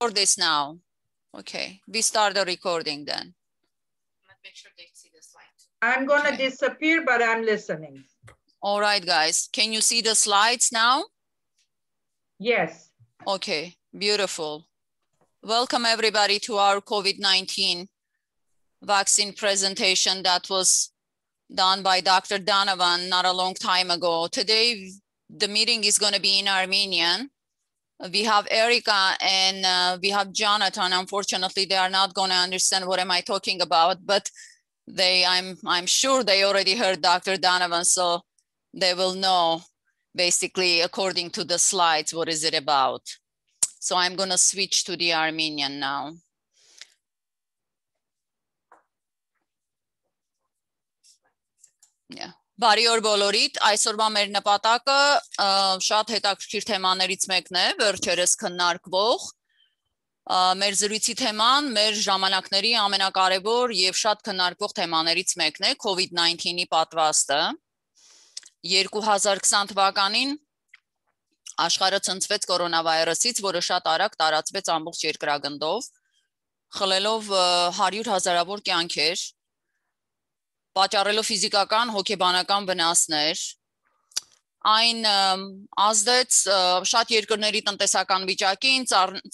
record this now. Okay, we start the recording then. Make sure they see the slide. I'm going to disappear, but I'm listening. All right, guys. Can you see the slides now? Yes. Okay, beautiful. Welcome everybody to our COVID-19 vaccine presentation that was done by Dr. Donovan not a long time ago. Today, the meeting is going to be in Armenian. We have Erica and we have Jonathan. Unfortunately, they are not going to understand what am I talking about, but I'm sure they already heard Dr. Donovan, so they will know basically according to the slides, what is it about. So I'm going to switch to the Armenian now. Yeah. Բարի օր բոլորիդ, այսօրվա մեր նպատակը շատ հետաքրքիր թեմաներից մեկն է, վերջերս քննարկվող։ Մեր զրույցի թեման մեր ժամանակների ամենակարևոր եւ շատ քննարկվող թեմաներից մեկն է COVID-19-ի պատվաստը։ 2020 թվականին աշխարհը ցնցվեց կորոնավիրուսից, որը շատ արագ տարածվեց ամբողջ երկրագնդով, խլելով 100,000-ավոր կյանքեր, պատճառելով ֆիզիկական, հոգեբանական վնասներ, այն ազդեց շատ երկրների տնտեսական վիճակին,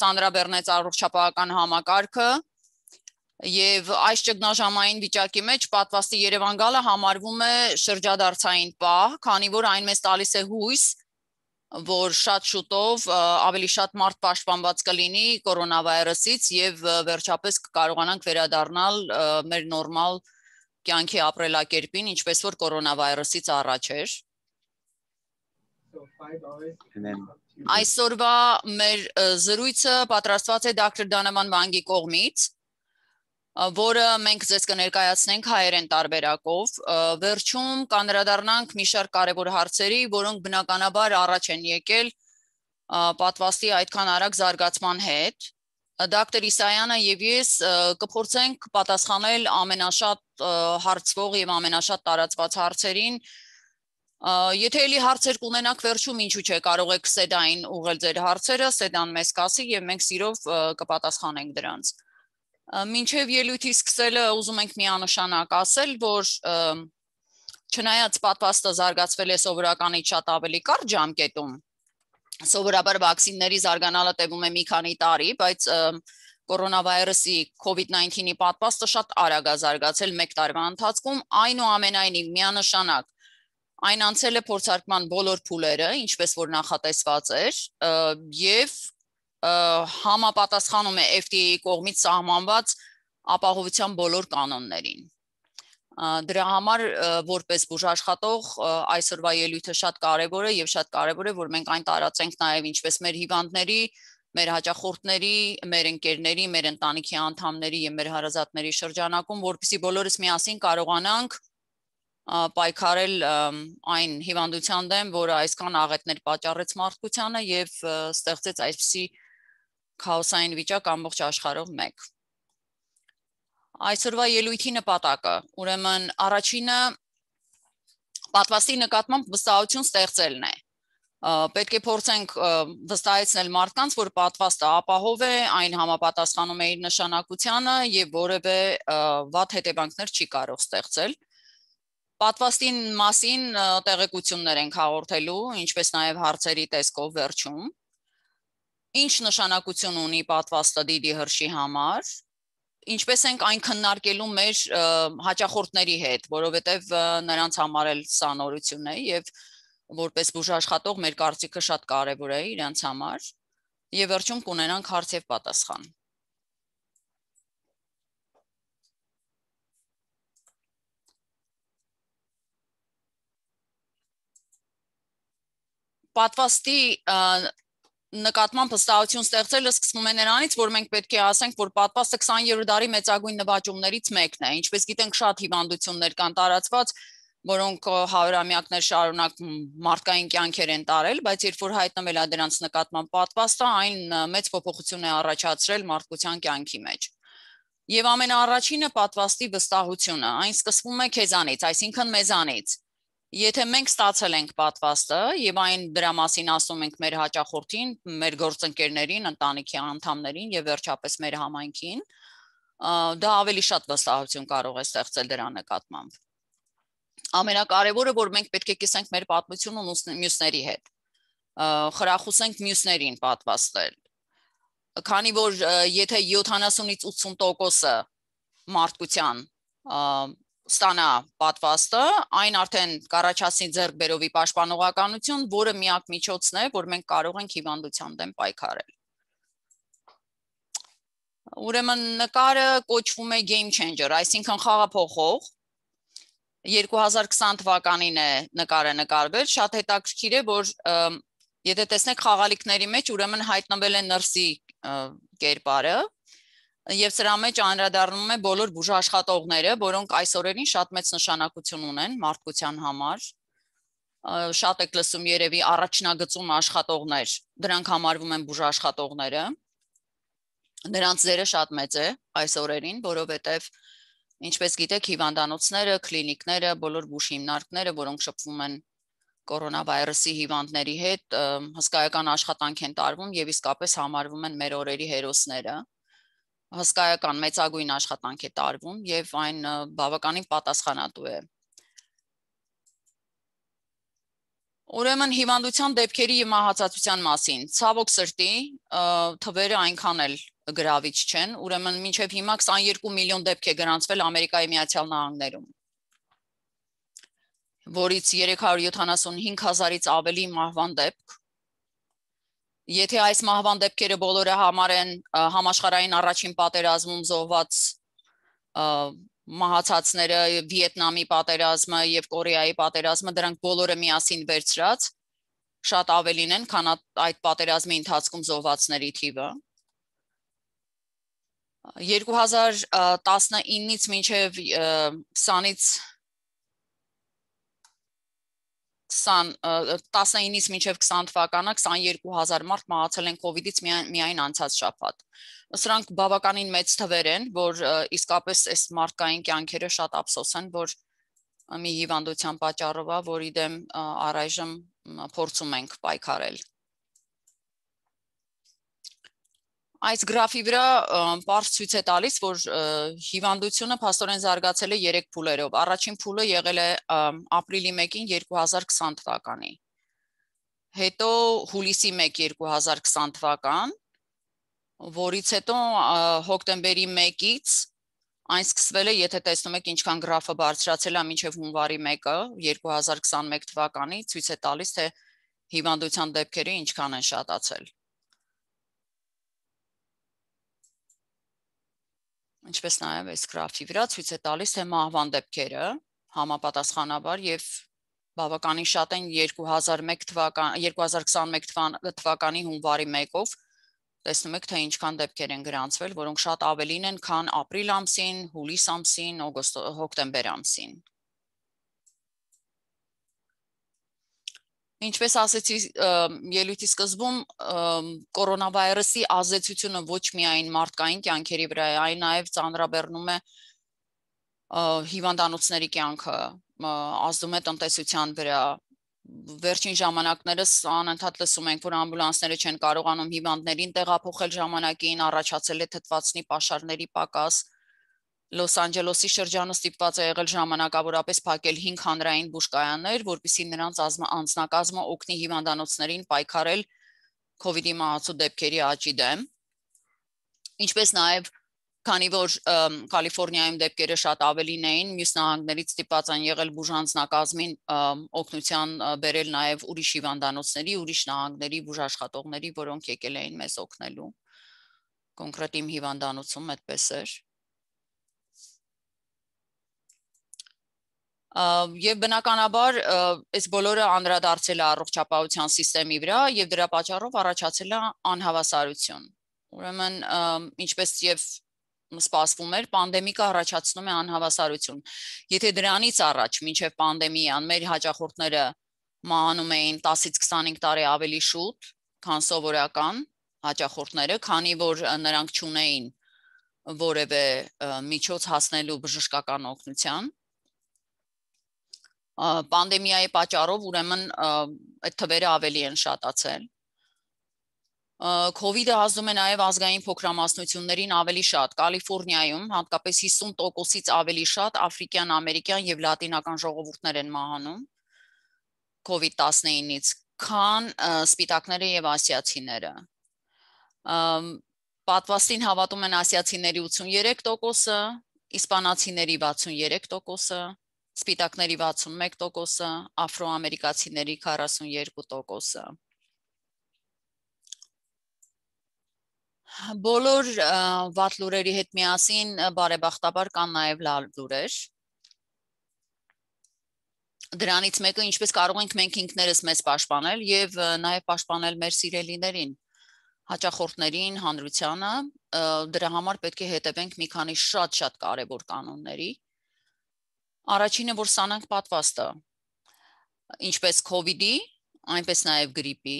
ծանրաբեռնեց առողջապահական համակարգը եւ այս ճգնաժամային վիճակի մեջ պատվաստի Երևան գալը համարվում է շրջադարձային պահ, քանի որ այն մեզ տալիս է հույս, որ շատ շուտով ավելի շատ մարդ պաշտպանված կլինի կորոնավիրուսից եւ վերջապես կկարողանանք վերադառնալ մեր նորմալ կյանքի ապրելակերպին, ինչպես որ կորոնավիրուսից առաջ էր։ Այսօրվա մեր զրույցը պատրաստված է Dr. Donovan Wang-ի կողմից, որը մենք ձեզ կներկայացնենք հայերեն տարբերակով, վերջում կանդրադառնանք մի շարք կարևոր հարցերի, որոնք բնականաբար առաջ են եկել պատվաստի այդքան արագ զարգացման հետ։ Դոկտոր Իսայանը եւ ես կփորձենք պատասխանել ամենաշատ հարցվող եւ ամենաշատ տարածված հարցերին։ Եթե էլի հարցեր կունենաք վերջում, ինչու՞ չէ, կարող եք Սեդային ուղղել ձեր հարցերը, Սեդան մեզ կասի եւ մենք սիրով կպատասխանենք դրանց։ Մինչեւ ելույթի սկսելը ուզում ենք միանշանակ ասել, որ չնայած պատվաստը զարգացվել է սովորականից շատ ավելի կարճ ժամկետում, սովորաբար վակցինների զարգանալը տևում է մի քանի տարի, բայց կորոնավիրուսի COVID-19-ի պատվաստը շատ արագ է զարգացել 1 տարվա ընթացքում, այնուամենայնիվ միանշանակ այն անցել է փորձարկման բոլոր փուլերը, ինչպես որ նախատեսված էր, եւ համապատասխանում է FDA-ի կողմից սահմանված ապահովության բոլոր կանոններին։ Դրա համար որպես բուժաշխատող այսօրվա ելույթը շատ կարևոր է եւ շատ կարևոր է որ մենք այն տարածենք նաեւ ինչպես մեր հիվանդների, մեր հաճախորդների, մեր ընկերների, մեր ընտանիքի անդամների եւ մեր հարազատների շրջանակում, որպեսզի բոլորս միասին կարողանանք պայքարել այն հիվանդության դեմ, որը այսքան աղետներ պատճառեց մարդկությանը եւ ստեղծեց այսպիսի քաոսային վիճակ ամբողջ աշխարհով մեկ։ Այսօրվա ելույթի նպատակը, ուրեմն առաջինը պատվաստի նկատմամբ վստահություն ստեղծելն է։ Պետք է փորձենք վստահեցնել մարդկանց, որ պատվաստը ապահով է, այն համապատասխանում է իր նշանակությանը եւ որևէ վատ հետևանքներ չի կարող ստեղծել։ Պատվաստի մասին տեղեկություններ ենք հաղորդելու, ինչպես նաեւ հարցերի տեսքով վերջում։ Ինչ նշանակություն ունի պատվաստը դիդի հրշի համար։ Ինչպես ենք այն քննարկելու մեր հաճախորդների հետ, որովհետև նրանց համար էլ սա նորություն է եւ որպես բուժաշխատող մեր կարծիքը շատ կարեւոր է իրենց համար եւ վերջում կունենանք հարց եւ պատասխան։ Պատվաստի նկատմամբ վստահություն ստեղծելը սկսվում է նրանից, որ մենք պետք է ասենք, որ պատվաստը 20-րդ դարի մեծագույն նվաճումներից մեկն է, ինչպես գիտենք, շատ հիվանդություններ կան տարածված, որոնք հարյուրամյակներ շարունակ մարդկային կյանքեր են տարել, բայց երբ որ հայտնվել է դրանց նկատմամբ պատվաստը, այն մեծ փոփոխություն է առաջացրել մարդկության կյանքի մեջ։ Եվ ամենաառաջինը պատվաստի վստահությունը, այն սկսվում է քեզանից, այսինքն մեզանից։ Եթե մենք ստացել ենք պատվաստը եւ այն դրա մասին ասում ենք մեր հաճախորդին, մեր գործընկերներին, ընտանիքի անդամներին եւ վերջապես մեր համայնքին, դա ավելի շատ վստահություն կարող է ստեղծել դրա նկատմամբ։ Ամենակարևորը, որ մենք պետք է կիսենք մեր պատմությունը մյուսների հետ, խրախուսենք մյուսներին պատվաստել, քանի որ եթե 70-ից 80%-ը մարդկության ստանա պատվաստը, այն արդեն կառաջացնի ձեռքբերովի պաշտպանողականություն, որը միակ միջոցն է, որ մենք կարող ենք հիվանդության դեմ պայքարել։ Ուրեմն նկարը կոչվում է game changer, այսինքն խաղափոխող։ 2020 թվականին է նկարը նկարվել, շատ հետաքրքիր է, որ եթե տեսնեք խաղալիքների մեջ, ուրեմն հայտնվել է նրսի կերպարը, եւ սրա մեջ անդրադառնում է բոլոր բուժաշխատողները, որոնք այս օրերին շատ մեծ նշանակություն ունեն մարդկության համար։ Շատ եք լսում երևի առաջնագծում աշխատողներ, դրանք համարվում են բուժաշխատողները։ Նրանց ձերը շատ մեծ է այս օրերին, որովհետեւ ինչպես գիտեք, հիվանդանոցները, կլինիկները, բոլոր բուժ հիմնարկները, որոնք շփվում են կորոնավիրուսի հիվանդների հետ, հսկայական աշխատանք են տարվում եւ իսկապես համարվում են մեր օրերի հերոսները։ Հսկայական մեծագույն աշխատանք է տարվում եւ այն բավականին պատասխանատու է։ Ուրեմն հիվանդության դեպքերի եւ մահացածության մասին ցավոք սրտի թվերը այնքան էլ գրավիչ չեն, ուրեմն մինչեւ հիմա 22 միլիոն դեպք է գրանցվել Ամերիկայի Միացյալ Նահանգներում, որից 375,000-ից ավելի մահվան դեպք։ Եթե այս մահվան դեպքերը բոլորը համարեն համաշխարհային առաջին պատերազմում զոհված մահացածները, Վիետնամի պատերազմը եւ Կորեայի պատերազմը, դրանք բոլորը միասին վերցրած շատ ավելին են, քան այդ պատերազմի ընթացքում զոհվածների թիվը։ 2019-ից մինչև 19-ից մինչև 20 թվականը 22,000 մարդ մահացել են COVID-ից միայն անցած շաբաթ։ Սրանք բավականին մեծ թվեր են, որ իսկապես այս մարդկային կյանքերը շատ ափսոս են, որ մի հիվանդության պատճառով է, որի դեմ առայժմ փորձում ենք պայքարել։ Այս գրաֆի վրա պարզ ցույց է տալիս, որ հիվանդությունը փաստորեն զարգացել է 3 փուլերով։ Առաջին փուլը եղել է ապրիլի 1-ին 2020 թվականի։ Հետո հուլիսի 1 2020 թվական, որից հետո հոկտեմբերի 1-ից այն սկսվել է, եթե տեսնում եք ինչքան գրաֆը բարձրացել է մինչև հունվարի 1-ը 2021 թվականի, ցույց է տալիս, թե հիվանդության դեպքերը ինչքան են շատացել։ Ինչպես նաև այս գրաֆի վրա ցույց է տալիս, թե մահվան դեպքերը համապատասխանաբար եւ բավականին շատ են 2021 թվականի հունվարի 1-ով տեսնում եք, թե ինչքան դեպքեր են գրանցվել, որոնք շատ ավելին են, քան ապրիլ ամսին, հուլիս ամսին, հոկտեմբեր ամսին։ Ինչպես ասեցի ելույթի սկզբում, կորոնավիրուսի ազդեցությունը ոչ միայն մարդկային կյանքերի վրա է, այն նաև ծանրաբեռնում է հիվանդանոցների կյանքը, ազդում է տնտեսության վրա։ Վերջին ժամանակներս անընդհատ լսում ենք, որ ամբուլանսները չեն կարողանում հիվանդներին տեղափոխել ժամանակին, առաջացել է թթվածնի պաշարների պակաս։ Լոս Անջելեսի շրջանը ստիպված է եղել ժամանակավորապես փակել 5 հանրային բուժկայաններ, որպեսզի նրանց անձնակազմը օգնի հիվանդանոցներին պայքարել COVID-ի մահացու դեպքերի աճի դեմ։ Ինչպես նաև, քանի որ Կալիֆոռնիայում դեպքերը շատ ավելին էին, մյուս նահանգներից ստիպված են եղել բուժանձնակազմին օգնության բերել նաև ուրիշ հիվանդանոցների, ուրիշ նահանգների բուժաշխատողների, որոնք եկել էին մեզ օգնելու։ Կոնկրետ իմ հիվանդանոցում այդպես էր։ Եվ բնականաբար այս բոլորը անդրադարձել է առողջապահության համակարգի վրա եւ դրա պատճառով առաջացել է անհավասարություն։ Ուրեմն ինչպես եւ սպասվում էր, պանդեմիկը առաջացնում է անհավասարություն։ Եթե դրանից առաջ մինչեւ պանդեմիան մեր հաճախորդները մահանում էին 10-ից 25 տարի ավելի շուտ, քան սովորական հաճախորդները, քանի որ նրանք չունեին որևէ միջոց հասնելու բժշկական օգնության, Պանդեմիայի պատճառով ուրեմն այդ թվերը ավելի են շատացել։ COVID-ը ազդում է նաև ազգային փոքրամասնություններին ավելի շատ։ Կալիֆոռնիայում հատկապես 50%-ից ավելի շատ աֆրիկյան, ամերիկյան եւ լատինական ժողովուրդներ են մահանում COVID-19-ից, քան սպիտակները եւ ասիացիները։ Պատվաստին հավատում են ասիացիների 83%-ը, իսպանացիների 63%-ը, սպիտակների 61%-ը, աֆրոամերիկացիների 42%-ը։ Բոլոր վատ լուրերի հետ միասին բարեբախտաբար կան նաև լավ լուրեր։ Դրանից մեկը ինչպես կարող ենք մենք ինքներս մեզ պաշտպանել եւ նաև պաշտպանել մեր սիրելիներին, հաճախորդներին, հանրությանը, դրա համար պետք է հետևենք մի քանի շատ կարևոր կանոնների։ Առաջինը, որ ստանանք պատվաստը, ինչպես COVID-ի, այնպես նաև գրիպի։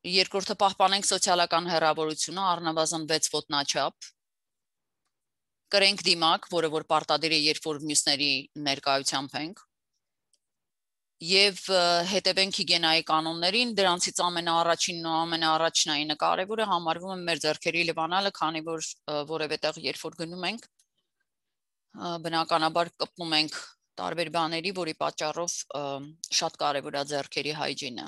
Երկրորդը պահպանենք սոցիալական հեռավորությունը առնվազն 6 ոտնաչափ։ Կրենք դիմակ, որը որ պարտադիր է, երբ որ մյուսների ներկայությամբ ենք։ Եվ հետևենք հիգիենայի կանոններին, դրանցից ամենաառաջինն ու ամենաառաջնայինը կարևորը համարվում է մեր ձեռքերի լվանալը, քանի որ որևէ տեղ երբ որ գնում ենք, բնականաբար կպնում ենք տարբեր բաների, որի պատճառով շատ կարևոր է ձեռքերի հայջինը։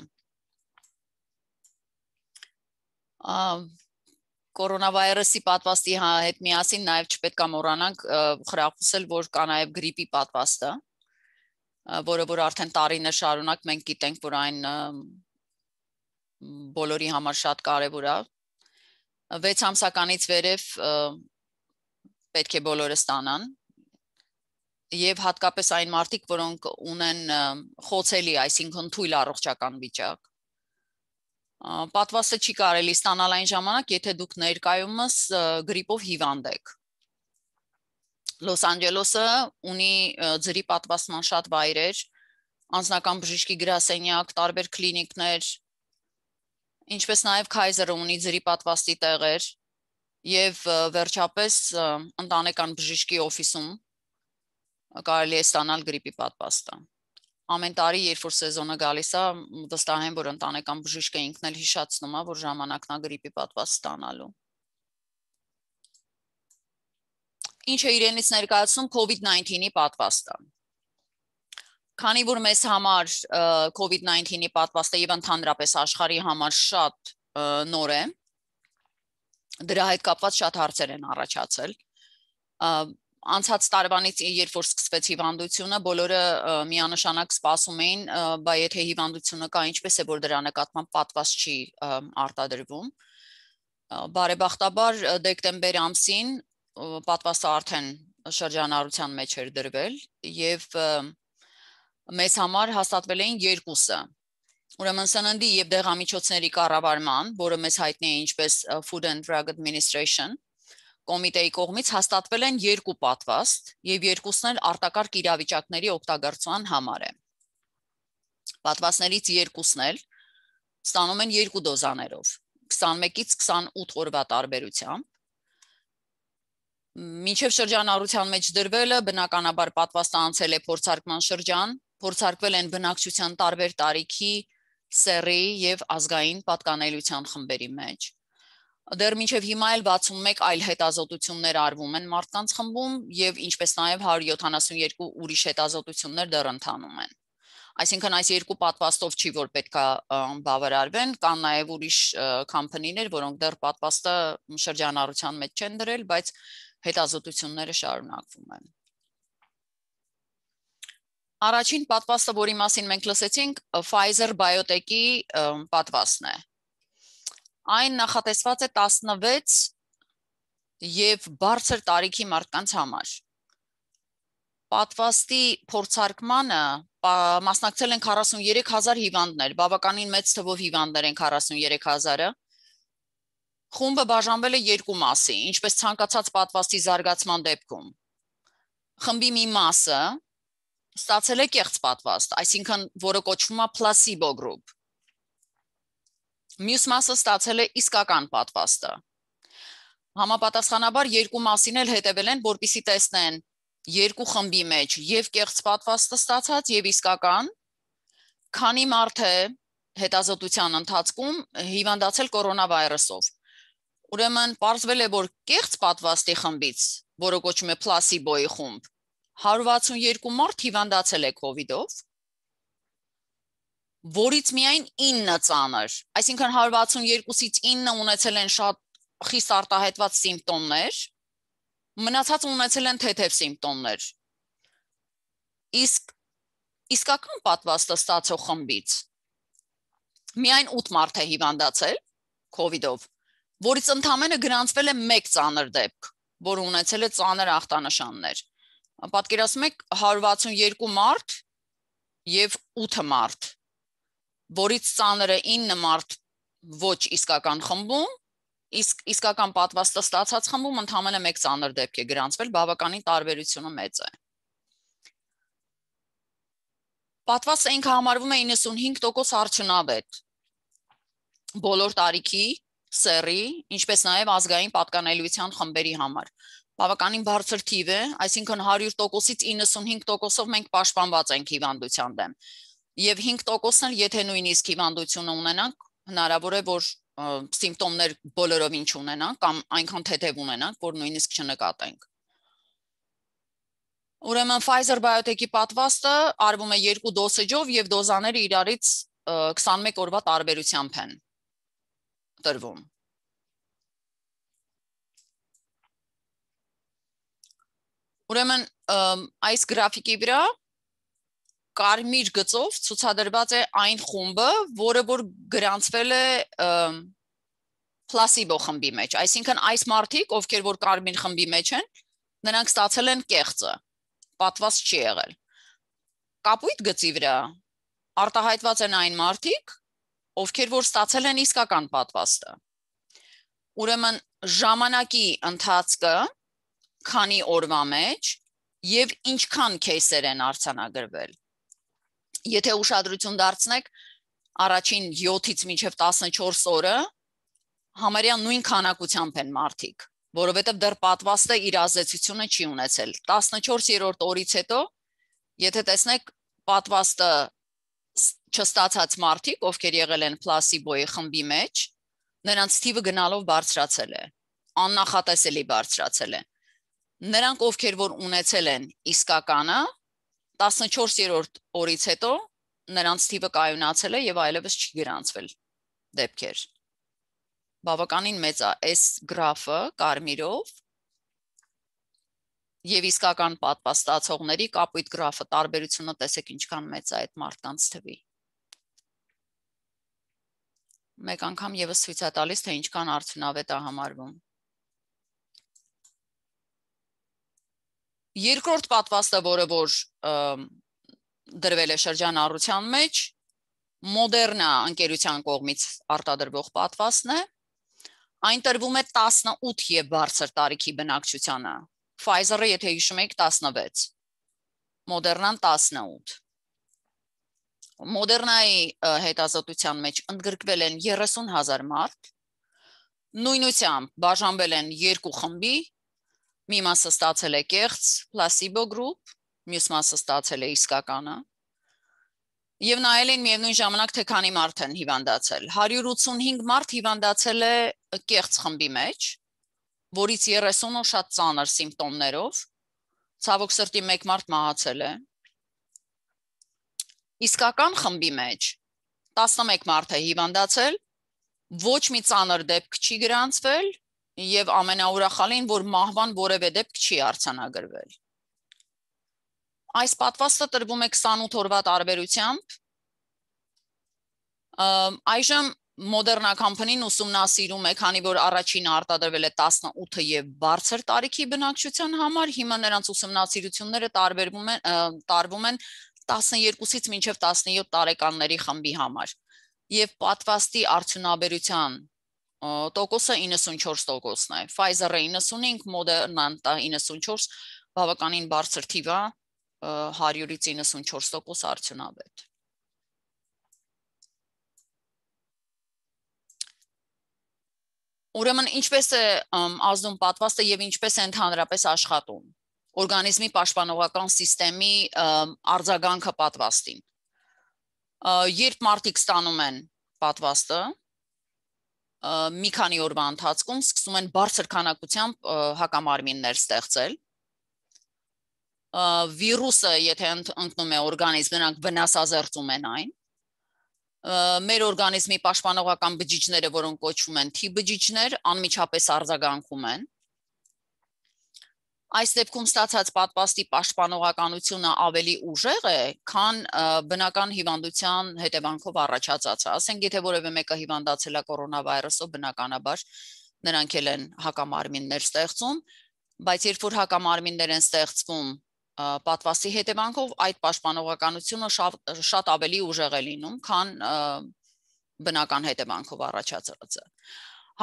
Կորոնավիրուսի պատվաստի հետ միասին նաև չպետք է մոռանանք խրախուսել, որ կա նաև գրիպի պատվաստը, որը որ արդեն տարիներ շարունակ մենք գիտենք, որ այն բոլորի համար շատ կարևոր է։ 6 ամսականից վերև պետք է բոլորը ստանան։ Եվ հատկապես այն մարդիկ, որոնք ունեն խոցելի, այսինքն թույլ առողջական վիճակ։ Պատվաստը չի կարելի ստանալ այն ժամանակ, եթե դուք ներկայումս գրիպով հիվանդ եք։ Լոս Անջելեսը ունի ձրի պատվաստման շատ վայրեր, անձնական բժշկի գրասենյակ, տարբեր կլինիկներ, ինչպես նաև Քայզերը ունի ձրի պատվաստի տեղեր եւ վերջապես ընտանեկան բժշկի օֆիսում կարելի է ստանալ գրիպի պատվաստը։ Ամեն տարի, երբ որ սեզոնը գալիս է, վստահ եմ, որ ընտանեկան բժիշկը ինքն էլ հիշացնում է, որ ժամանակն է գրիպի պատվաստ ստանալու։ Ինչ է իրենից ներկայացնում COVID-19-ի պատվաստը։ Քանի որ մեզ համար COVID-19-ի պատվաստը եւ ընդհանրապես աշխարհի համար շատ նոր է, դրա հետ կապված շատ հարցեր են առաջացել։ Անցած տարվանից, երբ որ սկսվեց հիվանդությունը, բոլորը միանշանակ սպասում էին, բա եթե հիվանդությունը կա, ինչպես է, որ դրա նկատմամբ պատվաստ չի արտադրվում։ Բարեբախտաբար դեկտեմբեր ամսին պատվաստը արդեն շրջանառության մեջ էր դրվել եւ մեզ համար հաստատվել էին երկուսը։ Ուրեմն սննդի եւ դեղամիջոցների կառավարման, որը մեզ հայտնի է ինչպես Food and Drug Administration կոմիտեի կողմից հաստատվել են 2 պատվաստ եւ երկուսն էլ արտակարգ իրավիճակների օգտագործման համար է։ Պատվաստներից երկուսն էլ ստանում են 2 դոզաներով, 21-ից 28 օրվա տարբերությամբ։ Մինչև շրջանառության մեջ դրվելը բնականաբար պատվաստը անցել է փորձարկման շրջան, փորձարկվել են բնակչության տարբեր տարիքի, սեռի եւ ազգային պատկանելիության խմբերի մեջ։ Դեռ մինչև հիմա էլ 61 այլ հետազոտություններ արվում են մարդկանց խմբում եւ ինչպես նաեւ 172 ուրիշ հետազոտություններ դեռ ընթանում են։ Այսինքն այս 2 պատվաստով չի որ պետքա բավարարվեն, կան նաեւ ուրիշ կամփանիներ, որոնք դեռ պատվաստը շրջանառության մեջ չեն դրել, բայց հետազոտությունները շարունակվում են։ Առաջին պատվաստը, որի մասին մենք լսեցինք, Pfizer Biotech-ի պատվաստն է։ Այն նախատեսված է 16 եւ բարձր տարիքի մարդկանց համար։ Պատվաստի փորձարկմանը մասնակցել են 43000 հիվանդներ, բավականին մեծ թվով հիվանդներ են 43000-ը։ Խումբը բաժանվել է 2 մասի, ինչպես ցանկացած պատվաստի զարգացման դեպքում։ Խմբի մի մասը ստացել է կեղծ պատվաստ, այսինքն որը կոչվում է placebo group։ Մյուս մասը ստացել է իսկական պատվաստը։ Համապատասխանաբար 2 մասին էլ հետևել են, որպեսզի տեսնեն երկու խմբի մեջ եւ կեղծ պատվաստը ստացած եւ իսկական, քանի մարդ է հետազոտության ընթացքում հիվանդացել կորոնավիրուսով։ Ուրեմն պարզվել է, որ կեղծ պատվաստի խմբից, որը կոչվում է պլասիբոյի խումբ, 162 մարդ հիվանդացել է COVID-ով, որից միայն 9 ծանր, այսինքն 162-ից 9 ունեցել են շատ խիստ արտահայտված սիմպտոմներ, մնացած ունեցել են թեթև սիմպտոմներ։ Իսկ իսկական պատվաստը ստացող խմբից միայն 8 մարդ է հիվանդացել COVID-ով, որից ընդամենը գրանցվել է 1 ծանր դեպք, որը ունեցել է ծանր ախտանշաններ։ Պատկերացնում եք 162 մարդ եւ 8 մարդ, որից ծանրը 9 մարդ ոչ իսկական խմբում, իսկ իսկական պատվաստը ստացած խմբում ընդամենը 1 ծանր դեպք է գրանցվել, բավականին տարբերությունը մեծ է։ Պատվաստը ինքը համարվում է 95% արդյունավետ բոլոր տարիքի, սեռի, ինչպես նաև ազգային պատկանելիության խմբերի համար։ Բավականին բարձր թիվ է, այսինքն 100%-ից 95%-ով մենք պաշտպանված ենք հիվանդության դեմ։ Եվ 5%-ն էլ եթե նույնիսկ հիվանդությունը ունենանք, հնարավոր է, որ սիմպտոմներ բոլորովին չունենանք կամ այնքան թեթև ունենանք, որ նույնիսկ չնկատենք։ Ուրեմն Pfizer-BioNTech-ի պատվաստը արվում է 2 դոսեջով եւ դոզաները իրարից 21 օրվա տարբերությամբ են տրվում։ Ուրեմն այս գրաֆիկի վրա կարմիր գծով ցուցադրված է այն խումբը, որը որ գրանցվել է պլասիբո խմբի մեջ, այսինքն այս մարդիկ, ովքեր որ կարմիր խմբի մեջ են, նրանք ստացել են կեղծը, պատվաստ չի եղել։ Կապույտ գծի վրա արտահայտված են այն մարդիկ, ովքեր որ ստացել են իսկական պատվաստը։ Ուրեմն ժամանակի ընթացքը քանի օրվա մեջ եւ ինչքան кейսեր են արձանագրվել։ Եթե ուշադրություն դարձնեք առաջին 7-ից մինչև 14 օրը համարյա նույն քանակությամբ են մարդիկ, որովհետև դեռ պատվաստը իր ազդեցությունը չի ունեցել։ 14-րդ օրից հետո, եթե տեսնեք պատվաստը չստացած մարդիկ, ովքեր եղել են պլասիբոյի խմբի մեջ, նրանց թիվը գնալով բարձրացել է, աննախատեսելի բարձրացել է։ Նրանք, ովքեր որ ունեցել են իսկականը, 14-րդ օրից հետո նրանց թիվը կայունացել է եւ այլևս չի գրանցվել դեպքեր։ Բավականին մեծ է այս գրաֆը կարմիրով եւ իսկական պատվաստացողների կապույտ գրաֆը տարբերությունը տեսեք ինչքան մեծ է այդ մարդկանց թվի։ Մեկ անգամ եւս ցույց է տալիս, թե ինչքան արդյունավետ է համարվում։ Երկրորդ պատվաստը, որը որ դրվել է շրջանառության մեջ, Moderna ընկերության կողմից արտադրվող պատվաստն է, այն տրվում է 18 եւ բարձր տարիքի բնակչությանը, Pfizer-ը, եթե հիշում եք, 16, Moderna-ն 18։ Moderna-ի հետազոտության մեջ ընդգրկվել են 30,000 մարդ, նույնությամբ բաժանվել են 2 խմբի, մի մասը ստացել է կեղծ պլասիբո գրուպ, մյուս մասը ստացել է իսկականը, եւ նայել են միևնույն ժամանակ, թե քանի մարդ են հիվանդացել։ 185 մարդ հիվանդացել է կեղծ խմբի մեջ, որից 30-ը շատ ծանր սիմպտոմներով, ցավոք սրտի 1 մարդ մահացել է։ Իսկական խմբի մեջ 11 մարդ է հիվանդացել, ոչ մի ծանր դեպք չի գրանցվել եւ ամենաուրախալին, որ մահվան որևէ դեպք չի արձանագրվել։ Այս պատվաստը տրվում է 28 օրվա տարբերությամբ։ Այժմ Moderna company-ն ուսումնասիրում է, քանի որ առաջինը արտադրվել է 18 եւ բարձր տարիքի բնակչության համար, հիմա նրանց ուսումնասիրությունները տարվում են 12-ից մինչև 17 տարեկանների խմբի համար եւ պատվաստի արդյունաբերության տոկոսը 94%-ն է։ Pfizer-ը 95, Moderna-ն 94, բավականին բարձր թիվ է, 100-ից 94% արդյունավետ։ Ուրեմն ինչպես է ազդում պատվաստը եւ ինչպես է ընդհանրապես աշխատում։ օրգանիզմի պաշտպանողական համակարգի արձագանքը պատվաստին։ Երբ մարդիկ ստանում են պատվաստը, մի քանի օրվա ընթացքում սկսում են բարձր քանակությամբ հակամարմիններ ստեղծել։ Վիրուսը, եթե ընկնում է օրգանիզմ, նրանք վնասազերծում են այն։ Մեր օրգանիզմի պաշտպանողական բջիջները, որոնք կոչվում են T բջիջներ, անմիջապես արձագանքում են։ Այս դեպքում ստացած պատվաստի պաշտպանողականությունը ավելի ուժեղ է, քան բնական հիվանդության հետևանքով առաջացած։ Ասենք, եթե որևէ մեկը հիվանդացել է կորոնավիրուսով, բնականաբար նրանք էլ են հակամարմիններ ստեղծում, բայց երբ որ հակամարմիններ են ստեղծվում պատվաստի հետևանքով, այդ պաշտպանողականությունը շատ ավելի ուժեղ է լինում, քան բնական հետևանքով առաջացածը։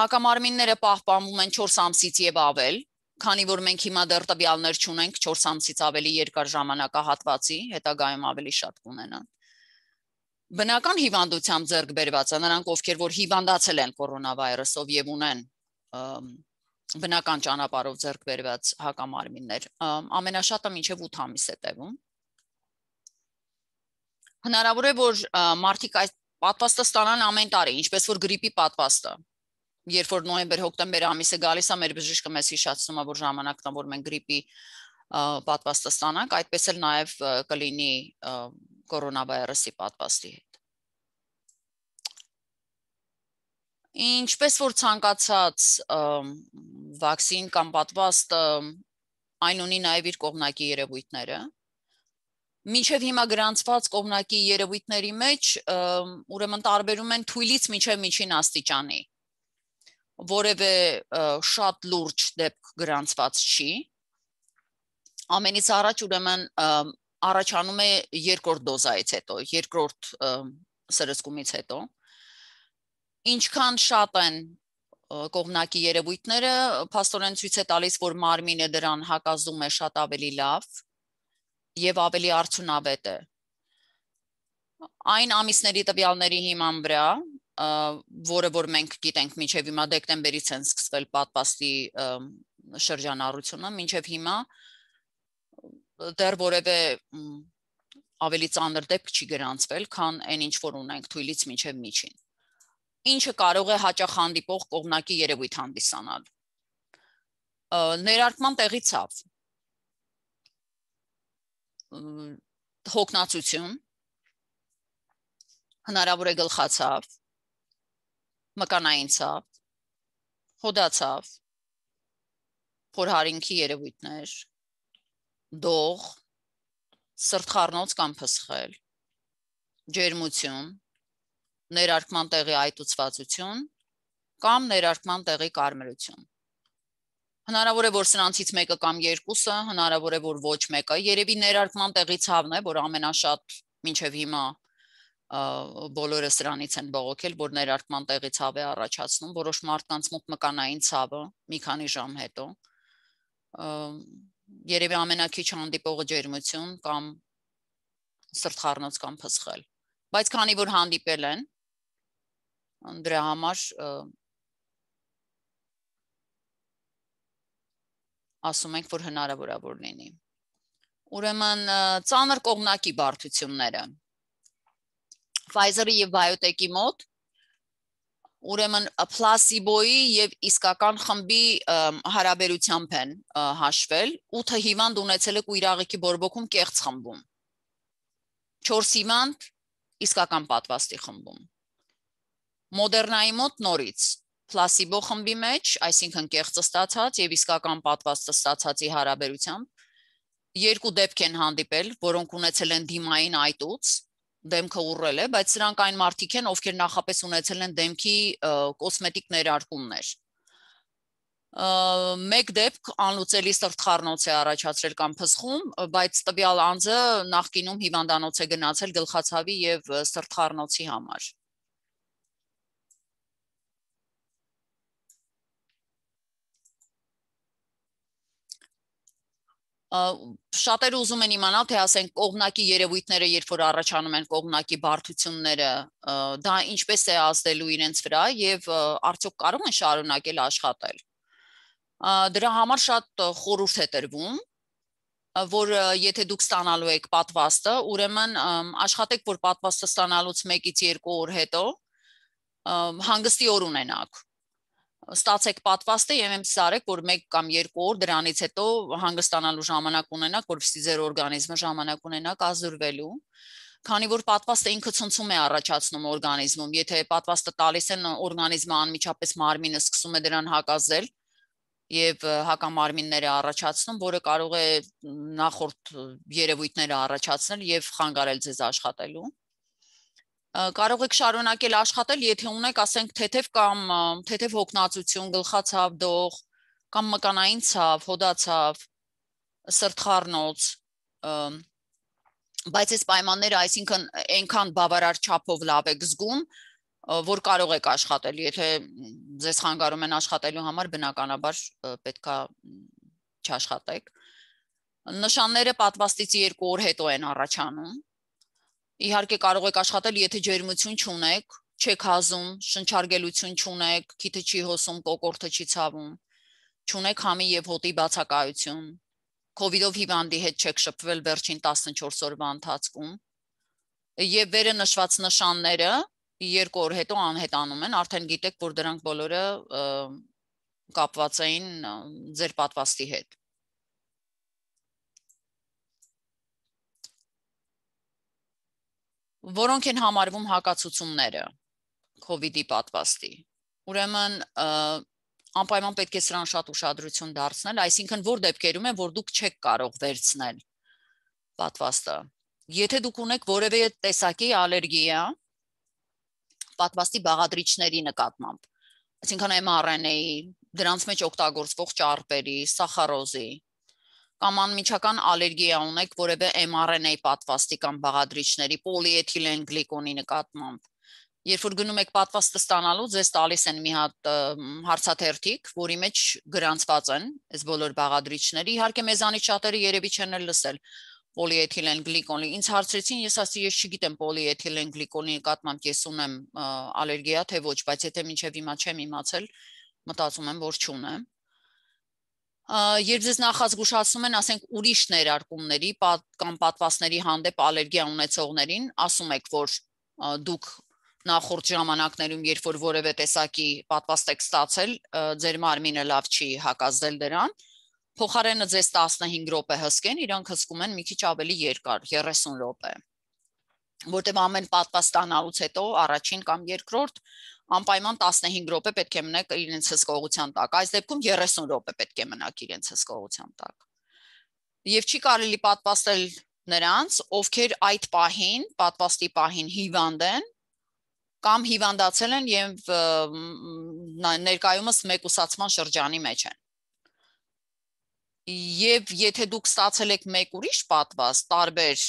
Հակամարմինները պահպանվում են 4 ամսից եւ ավել, քանի որ մենք հիմա դեռ տվյալներ չունենք 4 ամսից ավելի երկար ժամանակահատվածի, հետագայում ավելի շատ կունենան։ Բնական հիվանդությամբ ձեռք բերվածը նրանք, ովքեր որ հիվանդացել են կորոնավիրուսով եւ ունեն բնական ճանապարհով ձեռք բերված հակամարմիններ, ամենաշատը մինչև 8 ամիս է տևում։ Հնարավոր է, որ մարդիկ այս պատվաստը ստանան ամեն տարի, ինչպես որ գրիպի պատվաստը։ Երբ որ նոյեմբեր-հոկտեմբեր ամիսը գալիս է, մեր բժիշկը մեզ հիշեցնում է, որ ժամանակն է, որ մենք գրիպի պատվաստը ստանանք, այդպես էլ նաև կլինի կորոնավիրուսի պատվաստի հետ։ Ինչպես որ ցանկացած վակցին կամ պատվաստ այն ունի նաև իր կողմնակի երևույթները։ Մինչև հիմա գրանցված կողմնակի երևույթների մեջ ուրեմն տարբերում են թույլից մինչև միջին աստիճանի։ Որևէ շատ լուրջ դեպք գրանցված չի։ Ամենից առաջ ուրեմն առաջանում է երկրորդ դոզայից հետո, երկրորդ սրսկումից հետո։ Ինչքան շատ են կողմնակի երևույթները, փաստորեն ցույց է տալիս, որ մարմինը դրան հակազդում է շատ ավելի լավ եւ ավելի արդյունավետ է։ Այն ամիսների տվյալների հիման վրա, որը որ մենք գիտենք մինչև հիմա դեկտեմբերից են սկսվել պատվաստի շրջանառությունը, մինչև հիմա դեռ որևէ ավելի ծանր դեպք չի գրանցվել, քան այն ինչ որ ունենք թույլից մինչև միջին։ Ինչը կարող է հաճախ հանդիպող կողմնակի երևույթ հանդիսանալ։ Ներարկման տեղի ցավ, հոգնածություն, հնարավոր է գլխացավ, մկանային ցավ, հոդացավ, փորհարինքի երևույթներ, դող, սրտխառնոց կամ փսխել, ջերմություն, ներարկման տեղի այտուցվածություն կամ ներարկման տեղի կարմրություն։ Հնարավոր է, որ սրանցից մեկը կամ երկուսը, հնարավոր է, որ ոչ մեկը, երևի ներարկման տեղի ցավն է, որ ամենաշատ մինչև հիմա բոլորը սրանից են բողոքել, որ ներարկման տեղի ցավ է առաջացնում, որոշ մարդկանց մոտ մկանային ցավը մի քանի ժամ հետո, երևի ամենակիչ հանդիպողը ջերմություն կամ սրտխառնոց կամ փսխել, բայց քանի որ հանդիպել են, դրա համար ասում ենք, որ հնարավոր է որ լինի։ Ուրեմն ծանր կողմնակի բարդությունները Pfizer-ի եւ BioNTech-ի մոտ ուրեմն պլասիբոյի եւ իսկական խմբի հարաբերությամբ են հաշվել, 8 հիվանդ ունեցել է կույրաղիքի բորբոքում կեղծ խմբում, 4 հիվանդ իսկական պատվաստի խմբում։ Մոդերնայի մոտ նորից պլասիբո խմբի մեջ, այսինքն կեղծը ստացած եւ իսկական պատվաստը ստացածի հարաբերությամբ երկու դեպք են հանդիպել, որոնք ունեցել են դիմային այտուց, դեմքը ուռել է, բայց սրանք այն մարդիկ են, ովքեր նախապես ունեցել են դեմքի կոսմետիկ ներարկումներ։ Մեկ դեպք անլուծելի սրտխառնոց է առաջացրել կամ փսխում, բայց տվյալ անձը նախկինում հիվանդանոց է գնացել գլխացավի եւ սրտխառնոցի համար։ Շատերը ուզում են իմանալ, թե ասենք կողմնակի երևույթները, երբ որ առաջանում են կողմնակի բարդությունները, դա ինչպես է ազդելու իրենց վրա եւ արդյոք կարող են շարունակել աշխատել։ Դրա համար շատ խորհուրդ է տրվում որ եթե դուք ստանալու եք պատվաստը, ուրեմն աշխատեք, որ պատվաստը ստանալուց 1-ից 2 օր հետո հանգստի օր ունենաք։ Ստացեք պատվաստը եւ εμս արեք, որ 1 կամ 2 օր դրանից հետո հանգստանալու ժամանակ ունենաք, որովհետեւ ձեր օրգանիզմը ժամանակ ունենաք ազդվելու։ Քանի որ պատվաստը ինքը ցնցում է առաջացնում օրգանիզմում, եթե պատվաստը տալիս են, օրգանիզմը անմիջապես մարմինը սկսում է դրան հակազդել եւ հակամարմինները առաջացնում, որը կարող է նախորդ երևույթները առաջացնել եւ խանգարել ձեզ աշխատելու։ Կարող եք շարունակել աշխատել, եթե ունեք, ասենք, թեթև հոգնածություն, գլխացավ, դող, կամ մկանային ցավ, հոդացավ, սրտխառնոց, բայց այս պայմանները, այսինքն այնքան բավարար չափով լավ եք զգում, որ կարող եք աշխատել, եթե ձեզ խանգարում են աշխատելու համար, բնականաբար պետքա չաշխատեք։ Նշանները պատվաստից 2 օր հետո են առաջանում։ Իհարկե կարող եք աշխատել, եթե ջերմություն չունեք, չեք հազում, շնչարգելություն չունեք, քիթը չի հոսում, կոկորդը չի ցավում, չունեք համի եւ հոտի բացակայություն, COVID-ով հիվանդի հետ չեք շփվել վերջին 14 օրվա ընթացքում, եւ վերը նշված նշանները 2 օր հետո անհետանում են, արդեն գիտեք, որ դրանք բոլորը կապված էին ձեր պատվաստի հետ։ Որոնք են համարվում հակացությունները COVID-ի պատվաստի։ Ուրեմն անպայման պետք է սրան շատ ուշադրություն դարձնել, այսինքն որ դեպքերում է, որ դուք չեք կարող վերցնել պատվաստը։ Եթե դուք ունեք որևէ տեսակի ալերգիա պատվաստի բաղադրիչների նկատմամբ, այսինքն mRNA-ի, դրանց մեջ օգտագործվող ճարպերի, սախարոզի, կամ անմիջական ալերգիա ունեք որևէ mRNA պատվաստի կամ բաղադրիչների, պոլիէթիլեն գլիկոնի նկատմամբ։ Երբ որ գնում եք պատվաստը ստանալու, ձեզ տալիս են մի հատ հարցաթերթիկ, որի մեջ գրանցված են այս բոլոր բաղադրիչները։ Իհարկե մեզանից շատերը երևի չեն լսել պոլիէթիլեն գլիկոնի։ Ինձ հարցրեցին, ես ասի ես չգիտեմ պոլիէթիլեն գլիկոնի նկատմամբ ես ունեմ ալերգիա, թե ոչ, բայց եթե մինչև հիմա չեմ իմացել, մտածում եմ, որ չունեմ։ Երբ ձեզ նախազգուշացնում են, ասենք, ուրիշ ներարկումների կամ պատվաստների հանդեպ ալերգիա ունեցողներին, ասում եք, որ դուք նախորդ ժամանակներում, երբ որ որևէ տեսակի պատվաստ եք ստացել, ձեր մարմինը լավ չի հակազդել դրան, փոխարենը ձեզ 15 րոպե հսկեն, իրանք հսկում են մի քիչ ավելի երկար, 30 րոպե։ Որտեղ ամեն պատվաստ ստանալուց հետո առաջին կամ երկրորդ անպայման 15 րոպե պետք է մնաք իրենց հսկողության տակ։ Այս դեպքում 30 րոպե պետք է մնաք իրենց հսկողության տակ։ Եվ չի կարելի պատվաստել նրանց, ովքեր այդ պահին, պատվաստի պահին հիվանդ են կամ հիվանդացել են եւ ներկայումս մեկուսացման շրջանի մեջ են։ Եվ եթե դուք ստացել եք մեկ ուրիշ պատվաստ տարբեր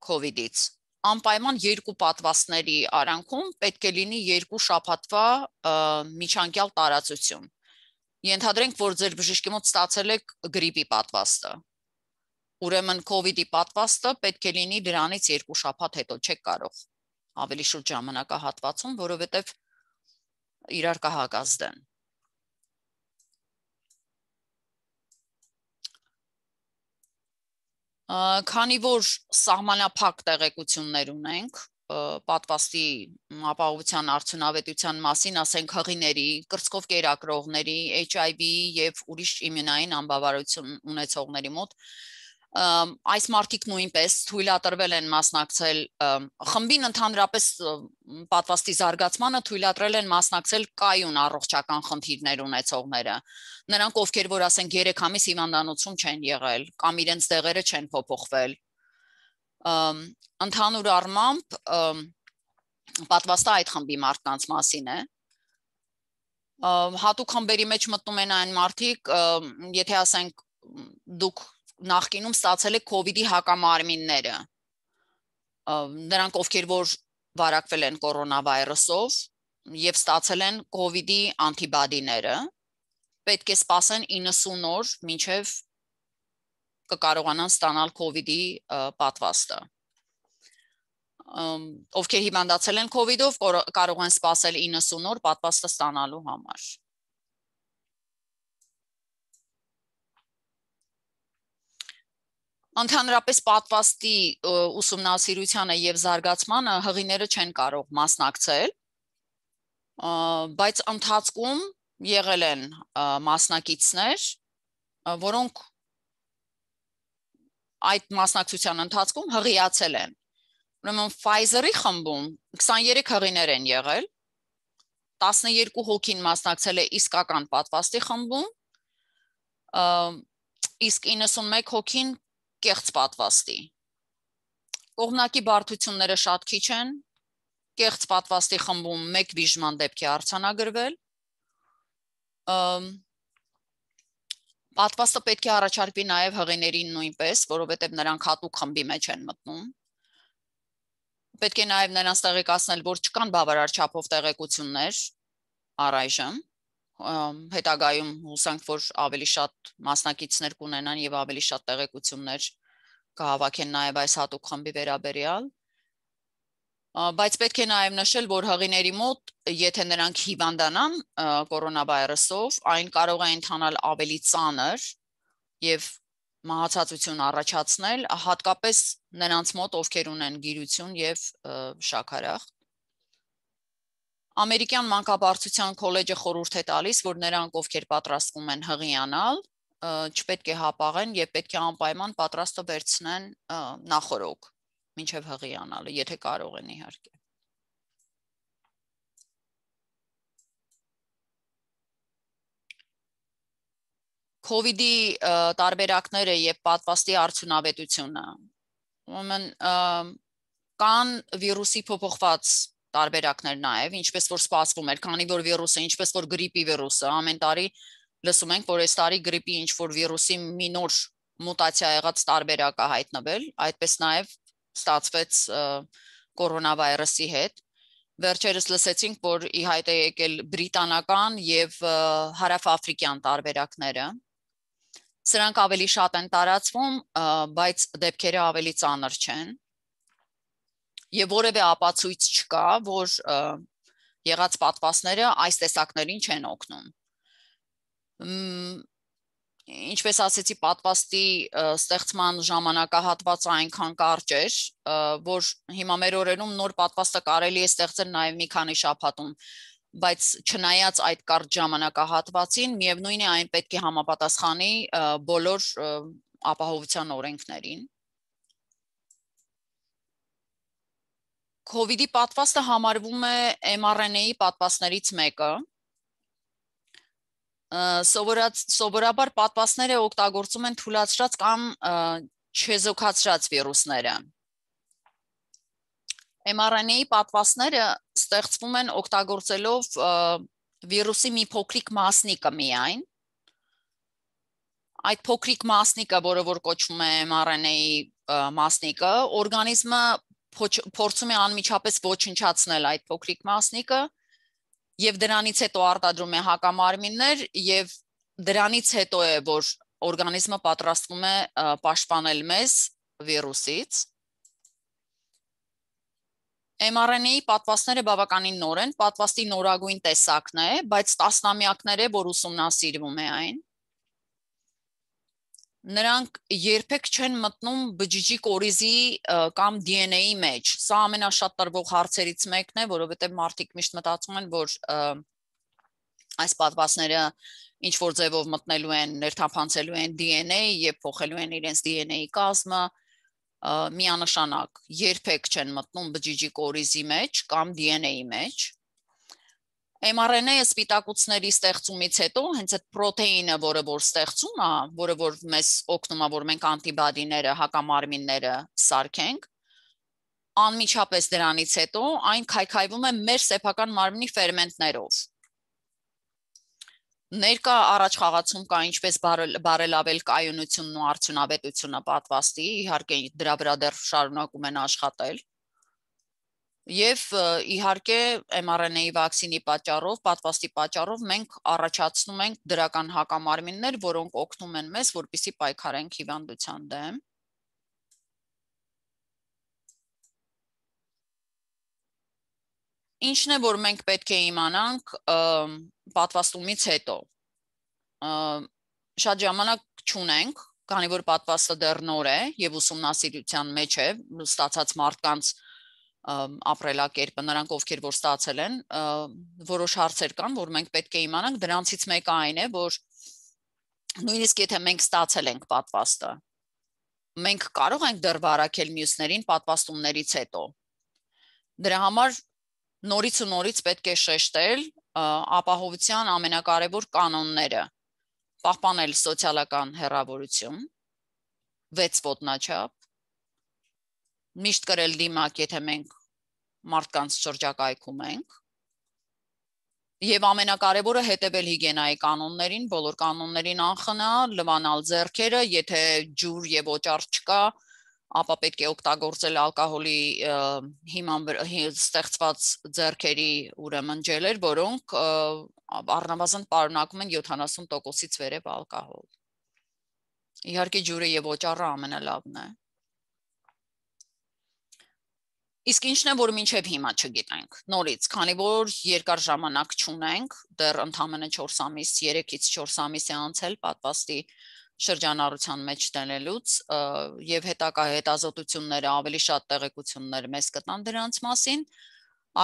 COVID-ից, անպայման 2 պատվաստների արանքում պետք է լինի 2 շաբաթվա միջանկյալ տարածություն։ Ենթադրենք, որ ձեր բժիշկի մոտ ստացել եք գրիպի պատվաստը։ Ուրեմն COVID-ի պատվաստը պետք է լինի դրանից 2 շաբաթ հետո, չեք կարող ավելի շուտ ժամանակահատվածում, որովհետև իրար կհակազդեն։ Քանի որ սահմանափակ տեղեկություններ ունենք պատվաստի ապահովության արդյունավետության մասին, ասենք հղիների, կրծքով կերակրողների, HIV եւ ուրիշ իմունային անբավարարություն ունեցողների մոտ, այս մարդիկ նույնպես թույլատրվել են մասնակցել խմբին ընդհանրապես պատվաստի զարգացմանը թույլատրել են մասնակցել կայուն առողջական խնդիրներ ունեցողները։ Նրանք, ովքեր որ ասենք 3 ամիս հիվանդանոցում չեն եղել կամ իրենց դեղերը չեն փոփոխվել, ընդհանուր առմամբ պատվաստը այդ խմբի մարդկանց մասին է։ Հատուկ խմբերի մեջ մտնում են այն մարդիկ, եթե ասենք դուք նախկինում ստացել եք COVID-ի հակամարմինները, նրանք ովքեր որ վարակվել են կորոնավիրուսով եւ ստացել են COVID-ի անտիբոդիները, պետք է սպասեն 90 օր, մինչեւ կկարողանան ստանալ COVID-ի պատվաստը։ Ովքեր հիվանդացել են COVID-ով, կարող են սպասել 90 օր պատվաստը ստանալու համար։ Ընդհանրապես պատվաստի ուսումնասիրությանը եւ զարգացմանը հղիները չեն կարող մասնակցել, բայց ընթացքում եղել են մասնակիցներ, որոնք այդ մասնակցության ընթացքում հղիացել են։ Ուրեմն Pfizer-ի խմբում 23 հղիներ են եղել, 12 հոգին մասնակցել է իսկական պատվաստի խմբում, իսկ 91 հոգին կեղծ պատվաստի։ Կողմնակի բարդությունները շատ քիչ են, կեղծ պատվաստի խմբում 1 բիժման դեպք է արձանագրվել։ Պատվաստը պետք է առաջարկվի նաև հղիներին նույնպես, որովհետև նրանք հատուկ խմբի մեջ են մտնում։ Պետք է նաև նրանց տեղեկացնել, որ չկան բավարար չափով տեղեկություններ առայժմ, հետագայում հուսանք, որ ավելի շատ մասնակիցներ կունենան եւ ավելի շատ տեղեկություններ կհավաքեն նաև այս հատուկ խմբի վերաբերյալ, բայց պետք է նաև նշել, որ հղիների մոտ, եթե նրանք հիվանդանան կորոնավիրուսով, այն կարող է ընթանալ ավելի ծանր եւ մահացածություն առաջացնել, հատկապես նրանց մոտ, ովքեր ունեն գիրություն եւ շաքարախ։ Ամերիկյան մանկաբարձության քոլեջը խորհուրդ է տալիս, որ նրանք, ովքեր պատրաստվում են հղիանալ, չպետք է հապաղեն եւ պետք է անպայման պատրաստը վերցնեն նախորոք, մինչեւ հղիանալը, եթե կարող են իհարկե։ COVID-ի տարբերակները եւ պատվաստի արդյունավետությունը։ Ուրեմն կան վիրուսի փոփոխված տարբերակներ նաև, ինչպես որ սպասվում էր, քանի որ վիրուսը, ինչպես որ գրիպի վիրուսը, ամեն տարի լսում ենք, որ այս տարի գրիպի ինչ որ վիրուսի մի նոր մուտացիա եղած տարբերակ է հայտնվել, այդպես նաև ստացվեց կորոնավիրուսի հետ։ Վերջերս լսեցինք, որ ի հայտ է եկել բրիտանական եւ հարավաֆրիկյան տարբերակները։ Սրանք ավելի շատ են տարածվում, բայց դեպքերը ավելի ծանր չեն։ Եվ որևէ ապացույց չկա, որ եղած պատվաստները այս տեսակներին չեն օգնում։ Ինչպես ասեցի, պատվաստի ստեղծման ժամանակահատվածը այնքան կարճ էր, որ հիմա մեր օրերում նոր պատվաստը կարելի է ստեղծել նաև մի քանի շաբաթում, բայց չնայած այդ կարճ ժամանակահատվածին, միևնույն է այն պետք է համապատասխանի բոլոր ապահովության օրենքներին։ COVID-ի պատվաստը համարվում է mRNA-ի պատվաստներից մեկը։ Սովորաբար պատվաստները օգտագործում են թուլացրած կամ չեզոքացրած վիրուսները։ mRNA-ի պատվաստները ստեղծվում են օգտագործելով վիրուսի մի փոքրիկ մասնիկը միայն։ Այդ փոքրիկ մասնիկը, որը որ կոչվում է mRNA-ի մասնիկը, օրգանիզմը փորձում է անմիջապես ոչնչացնել այդ փոքրիկ մասնիկը եւ դրանից հետո արտադրում է հակամարմիններ եւ դրանից հետո է, որ օրգանիզմը պատրաստվում է պաշտպանել մեզ վիրուսից։ mRNA-ի պատվաստները բավականին նոր են, պատվաստի նորագույն տեսակն է, բայց տասնամյակներ է, որ ուսումնասիրվում է այն։ Նրանք երբեք չեն մտնում բջիջի կորիզի կամ DNA-ի մեջ։ Սա ամենաշատ տրվող հարցերից մեկն է, որովհետև մարդիկ միշտ մտածում են, որ այս պատվաստները ինչ որ ձևով մտնելու են, ներթափանցելու են DNA եւ փոխելու են իրենց DNA-ի կազմը, միանշանակ երբեք չեն մտնում բջիջի կորիզի մեջ կամ DNA-ի մեջ։ mRNA-ը սպիտակուցների ստեղծումից հետո հենց այդ պրոթեինը, որը որ ստեղծում է, որը որ մեզ օգնում է, որ մենք անտիբոդիները, հակամարմինները սարքենք, անմիջապես դրանից հետո այն քայքայվում է մեր սեփական մարմնի ֆերմենտներով։ Ներկա առաջխաղացում կա ինչպես բարելավել կայունությունն ու արդյունավետությունը պատվաստի, իհարկե դրա վրա դեռ շարունակում են աշխատել։ Եվ իհարկե mRNA-ի վակցինի պատճառով, պատվաստի պատճառով մենք առաջացնում ենք դրական հակամարմիններ, որոնք օգնում են մեզ, որպեսզի պայքարենք հիվանդության դեմ։ Ինչն է, որ մենք պետք է իմանանք պատվաստումից հետո։ Շատ ժամանակ չունենք, քանի որ պատվաստը դեռ նոր է եւ ուսումնասիրության մեջ է ստացած մարդկանց ապրելակերպը նրանք ովքեր որ ստացել են որոշ հարցեր կան որ մենք պետք է իմանանք դրանցից մեկը այն է որ նույնիսկ եթե մենք ստացել ենք պատվաստը մենք կարող ենք դեռ վարակել մյուսներին պատվաստումներից հետո դրա համար նորից ու նորից պետք է շեշտել ապահովության ամենակարևոր կանոնները պահպանել սոցիալական հեռավորություն 6 ոտնաչափ միշտ կրել դիմակ եթե մենք մարդկանց շրջակայքում ենք եւ ամենակարևորը հետեւել հիգիենայի կանոններին բոլոր կանոններին անխնալ լվանալ ձեռքերը եթե ջուր եւ օճառ չկա ապա պետք է օգտագործել ալկոհոլի հիման ստեղծված ձեռքերի ուրեմն ջելեր որոնք առնվազն պարունակում են 70%-ից վերև ալկոհոլ իհարկե ջուրը եւ օճառը ամենալավն է իսկ ինչն է որ մինչեւ հիմա չգիտենք նորից քանի որ երկար ժամանակ չունենք դեռ ընդամենը 4 ամիս 3-ից 4 ամիս է անցել պատվաստի շրջանառության մեջ դնելուց եւ հետագա հետազոտությունները ավելի շատ տեղեկություններ մեզ կտան դրանց մասին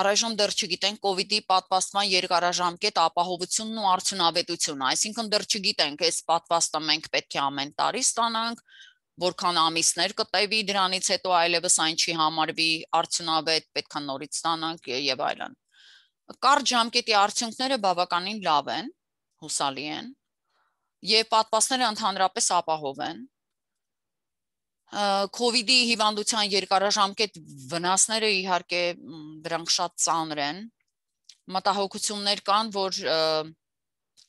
առայժմ դեռ չգիտենք կոവിഡ്ի պատվաստման երկարաժամկետ ապահովությունն ու արդյունավետությունը այսինքն դեռ չգիտենք այս պատվաստը մենք պետք է ամեն տարի ստանանք որքան ամիսներ կտևի դրանից հետո այլևս այն չի համարվի արդյունավետ պետք է նորից ստանանք եւ այլն կարճ ժամկետի արդյունքները բավականին լավ են հուսալի են եւ պատվաստները ընդհանրապես ապահով են կոവിഡ്ի հիվանդության երկարաժամկետ վնասները իհարկե դրանք շատ ծանր են մտահոգություններ կան որ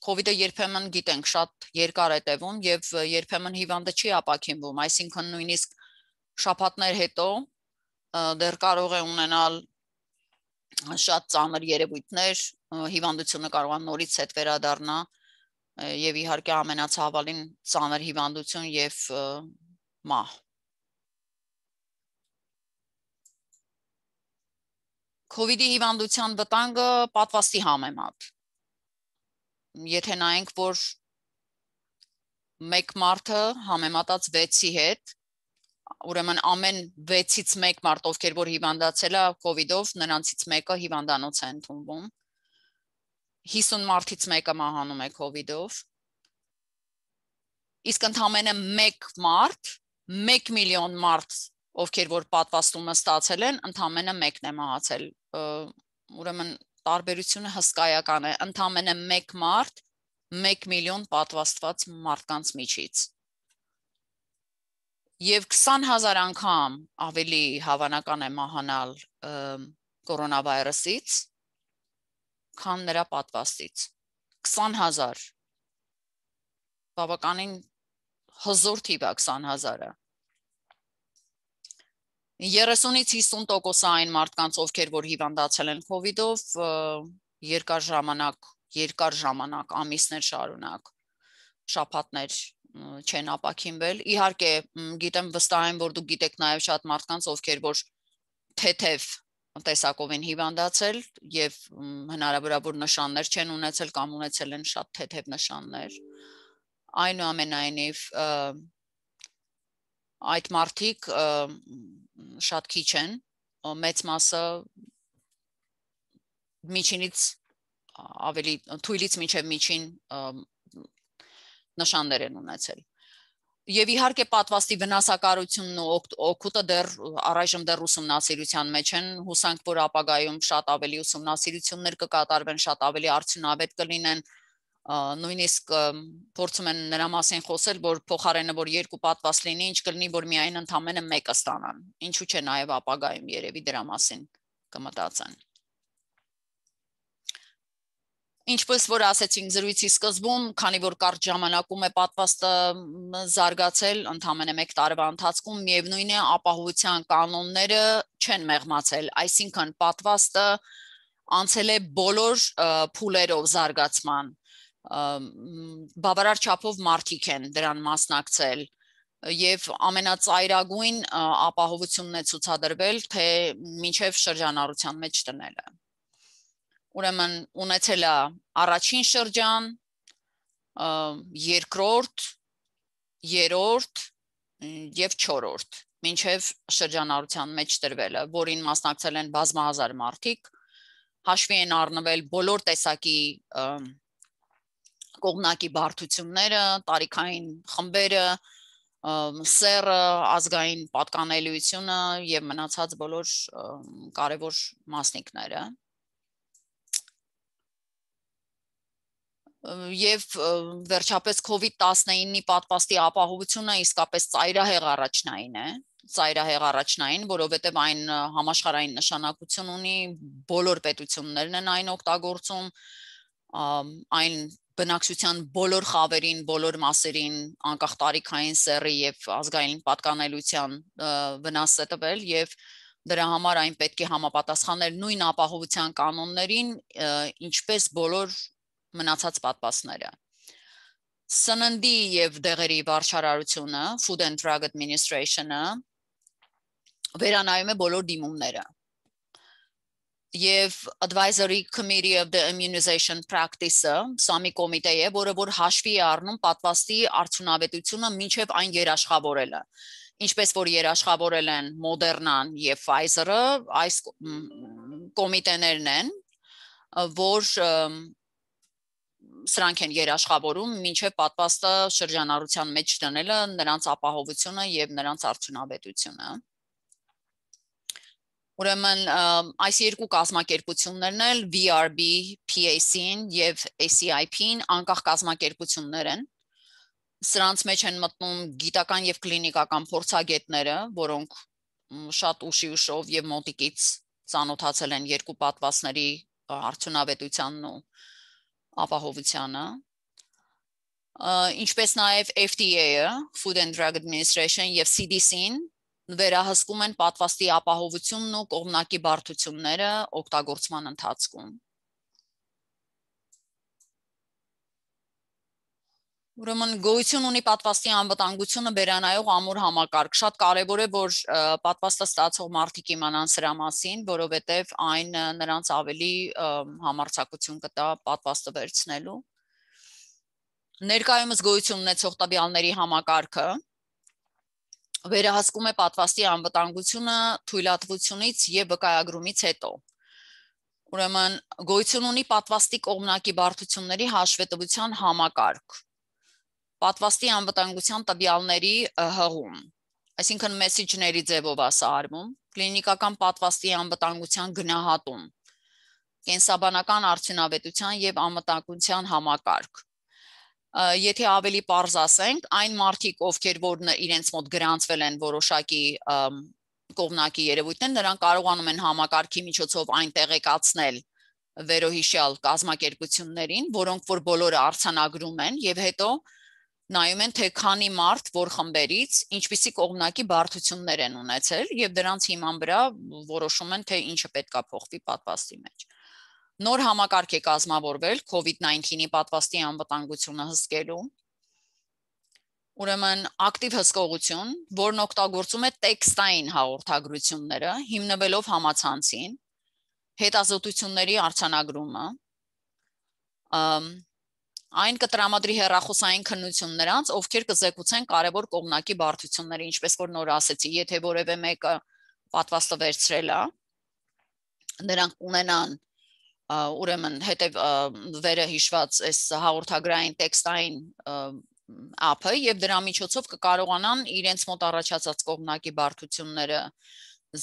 կոവിഡ്ը երբեմն գիտենք շատ երկար է տևում եւ երբեմն հիվանդը չի ապաքինվում այսինքն նույնիսկ շաբաթներ հետո դեռ կարող է ունենալ շատ ծանր երևույթներ հիվանդությունը կարող է նորից հետ վերադառնա եւ իհարկե ամենացավալին ծանր հիվանդություն եւ մահ կոവിഡ്ի հիվանդության վտանգը պատվաստի համեմատ եթե նայենք որ մեկ մարդը համեմատած 6-ի հետ ուրեմն ամեն 6-ից 1 մարդ ովքեր որ հիվանդացել է կոവിഡ്ով նրանցից մեկը հիվանդանոց է ընդունվում 50 մարդից մեկը մահանում է կոവിഡ്ով իսկ ընդամենը 1 մարդ 1 միլիոն մարդ ովքեր որ պատվաստումը ստացել են ընդամենը մեկն է մահացել ուրեմն տարբերությունը հսկայական է ընդամենը 1 մարդ 1 միլիոն պատվաստված մարդկանց միջից եւ 20000 անգամ ավելի հավանական է մահանալ կորոնավիրուսից քան նրա պատվաստից 20000 բավականին հզոր թիվ է 20000-ը 30-ից 50% այն մարդկանց ովքեր որ հիվանդացել են կոവിഡ്ով երկար ժամանակ ամիսներ շարունակ շաբաթներ չեն ապաքինվել իհարկե գիտեմ վստահ եմ որ դուք գիտեք նաև շատ մարդկանց ովքեր որ թեթև տեսակով են հիվանդացել եւ հնարավորաբար նշաններ չեն ունեցել կամ ունեցել են շատ թեթև նշաններ այնուամենայնիվ այդ մարդիկ շատ քիչ են մեծ մասը միջինից ավելի թույլից մինչև միջին նշաններ են ունեցել եւ իհարկե պատվաստի վնասակարությունն ու օգուտը դեռ առայժմ դեռ ուսումնասիրության մեջ են հուսանք որ ապագայում շատ ավելի ուսումնասիրություններ կկատարվեն շատ ավելի արդյունավետ կլինեն նույնիսկ փորձում են նրա մասին խոսել որ փոխարենը որ 2 պատվաստ լինի ինչ կլինի որ միայն ընդամենը մեկը ստանան ինչու՞ չէ նաև ապագայում երևի դրա մասին կմտածեն ինչպես որ ասեցինք զրույցի սկզբում քանի որ կարճ ժամանակում է պատվաստը զարգացել ընդամենը 1 տարվա ընթացքում միևնույն է ապահովության կանոնները չեն մեղմացել այսինքն պատվաստը անցել է բոլոր փուլերով զարգացման բավարար չափով մարդիկ են դրան մասնակցել եւ ամենածայրագույն ապահովությունն է ցուցադրվել թե մինչեւ շրջանառության մեջ տնելը ուրեմն ունեցել է առաջին շրջան երկրորդ երրորդ եւ չորրորդ մինչեւ շրջանառության մեջ տրվելը, որին մասնակցել են բազմահազար մարդիկ, հաշվի են առնվել բոլոր տեսակի կողմնակի բարդությունները, տարիքային խմբերը, սեռը, ազգային պատկանելիությունը եւ մնացած բոլոր կարևոր մասնիկները։ Եվ վերջապես COVID-19-ի պատվաստի ապահովությունը իսկապես ծայրահեղ առաջնային է, որովհետև այն համաշխարհային նշանակություն ունի, բոլոր պետություններն են այն օգտագործում, այն բնակչության բոլոր խավերին, բոլոր մասերին, անկախ տարիքային սեռի եւ ազգային պատկանելիության վնաս է տվել եւ դրա համար այն պետք է համապատասխաներ նույն ապահովության կանոններին, ինչպես բոլոր մնացած պատվաստները։ Սննդի եւ դեղերի վարչարարությունը, Food and Drug Administration-ը վերանայում է բոլոր դիմումները։ Եվ Advisory Committee of the Immunization Practice-ը, սա մի կոմիտե է, որը որ հաշվի է առնում պատվաստի արդյունավետությունը մինչև այն երաշխավորելը։ Ինչպես որ երաշխավորել են Moderna-ն եւ Pfizer-ը, այս կոմիտեներն են, որ սրանք են երաշխավորում մինչև պատվաստը շրջանառության մեջ դնելը, նրանց ապահովությունը եւ նրանց արդյունավետությունը։ Ուրեմն այս երկու կազմակերպություններն էլ VRB, PAC-ն եւ ACIP-ն անկախ կազմակերպություններ են։ Սրանց մեջ են մտնում գիտական եւ կլինիկական փորձագետները, որոնք շատ ուշիուշով եւ մոտիկից ծանոթացել են երկու պատվաստների արդյունավետությանն ու ապահովությանը, ինչպես նաև FDA-ը, Food and Drug Administration եւ CDC-ն վերահսկում են պատվաստի ապահովությունն ու կողմնակի բարդությունները օգտագործման ընթացքում։ Ուրեմն գոյություն ունի պատվաստի անվտանգությունը վերանայող ամուր համակարգ, շատ կարևոր է, որ պատվաստը ստացող մարդիկ իմանան սրա մասին, որովհետև այն նրանց ավելի համարձակություն կտա պատվաստը վերցնելու։ Ներկայումս գոյություն ունեցող տվյալների համակարգը վերահսկում է պատվաստի անվտանգությունը թույլատվությունից եւ վկայագրումից հետո։ Ուրեմն գոյություն ունի պատվաստի կողմնակի բարդությունների հաշվետվության համակարգ։ Պատվաստի անվտանգության տվյալների հղում, այսինքն մեսեջների ձևով ասարվում, կլինիկական պատվաստի անվտանգության գնահատում, կենսաբանական արդյունավետության եւ անվտանգության համակարգ։ Եթե ավելի պարզ ասենք, այն մարդիկ, ովքեր որ իրենց մոտ գրանցվել են որոշակի կողմնակի երևույթներ, նրանք կարողանում են համակարգի միջոցով այն տեղեկացնել վերոհիշյալ կազմակերպություններին, որոնք որ բոլորը արձանագրում են եւ հետո նայում են, թե քանի մարդ որ խմբերից ինչպիսի կողմնակի բարդություններ են ունեցել եւ դրանց հիման վրա որոշում են, թե ինչը պետքա փոխվի պատվաստի մեջ։ Նոր համակարգ է կազմավորվել COVID-19-ի պատվաստի անվտանգությունը հսկելու։ Ուրեմն ակտիվ հսկողություն, որն օգտագործում է տեքստային հաղորդագրությունները, հիմնվելով համացանցին, հետազոտությունների արձանագրումը, այն կտրամադրի հեռախոսային քննություն նրանց, ովքեր կզեկուցեն կարևոր կողմնակի բարդությունները, ինչպես որ նոր ասեցի, եթե որևէ մեկը պատվաստը վերցրել է, նրանք ունենան ուրեմն հետև վերը հիշված այս հաղորդագրային տեքստային app-ը եւ դրա միջոցով կկարողանան իրենց մոտ առաջացած կողմնակի բարդությունները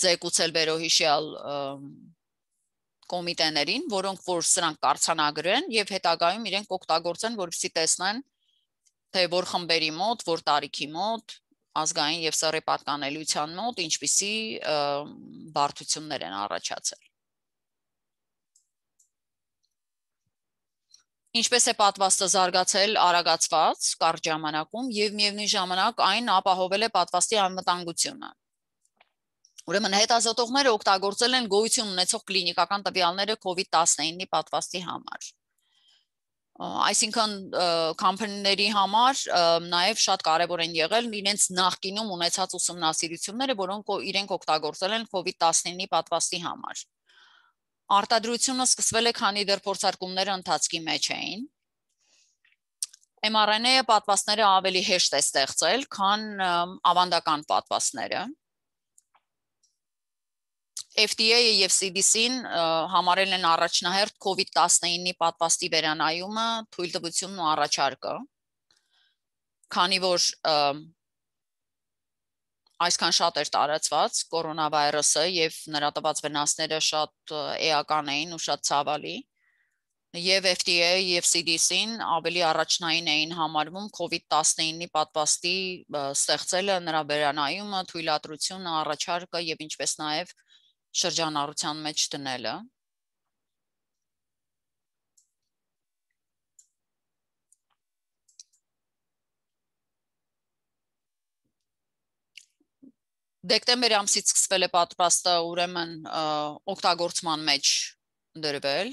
զեկուցել վերոհիշյալ կոմիտեներին, որոնք որ սրանք կարձանագրեն եւ հետագայում իրենք օգտագործեն, որպեսզի տեսնեն, թե որ խմբերի մոտ, որ տարիքի մոտ, ազգային եւ սեռի պատկանելիության մոտ ինչպիսի բարդություններ են առաջացել։ Ինչպես է պատվաստը զարգացել արագացված կարճ ժամանակում եւ միևնույն ժամանակ այն ապահովել է պատվաստի անվտանգությունը։ Ուրեմն հետազոտողները օգտագործել են գոյություն ունեցող կլինիկական տվյալները COVID-19-ի պատվաստի համար։ Այսինքն կամփանիների համար նաև շատ կարևոր են եղել իրենց նախկինում ունեցած ուսումնասիրությունները, որոնք իրենք օգտագործել են COVID-19-ի պատվաստի համար։ Արտադրությունը սկսվել է, քանի դեռ փորձարկումները ընթացքի մեջ էին։ mRNA-ը պատվաստները ավելի հեշտ է ստեղծել, քան ավանդական պատվաստները։ FDA-ը եւ CDC-ն համարել են առաջնահերթ COVID-19-ի պատվաստի վերանայումը թույլտվությունն ու առաջարկը, քանի որ այսքան շատ էր տարածված կորոնավիրուսը եւ նրա տված վնասները շատ էական էին ու շատ ցավալի, եւ FDA-ը եւ CDC-ն ավելի առաջնային էին համարվում COVID-19-ի պատվաստի ստեղծելը, նրա վերանայումը, թույլատրությունը, առաջարկը եւ ինչպես նաեւ շրջանառության մեջ դնելը։ Դեկտեմբեր ամսից սկսվել է պատվաստը ուրեմն օգտագործման մեջ դրվել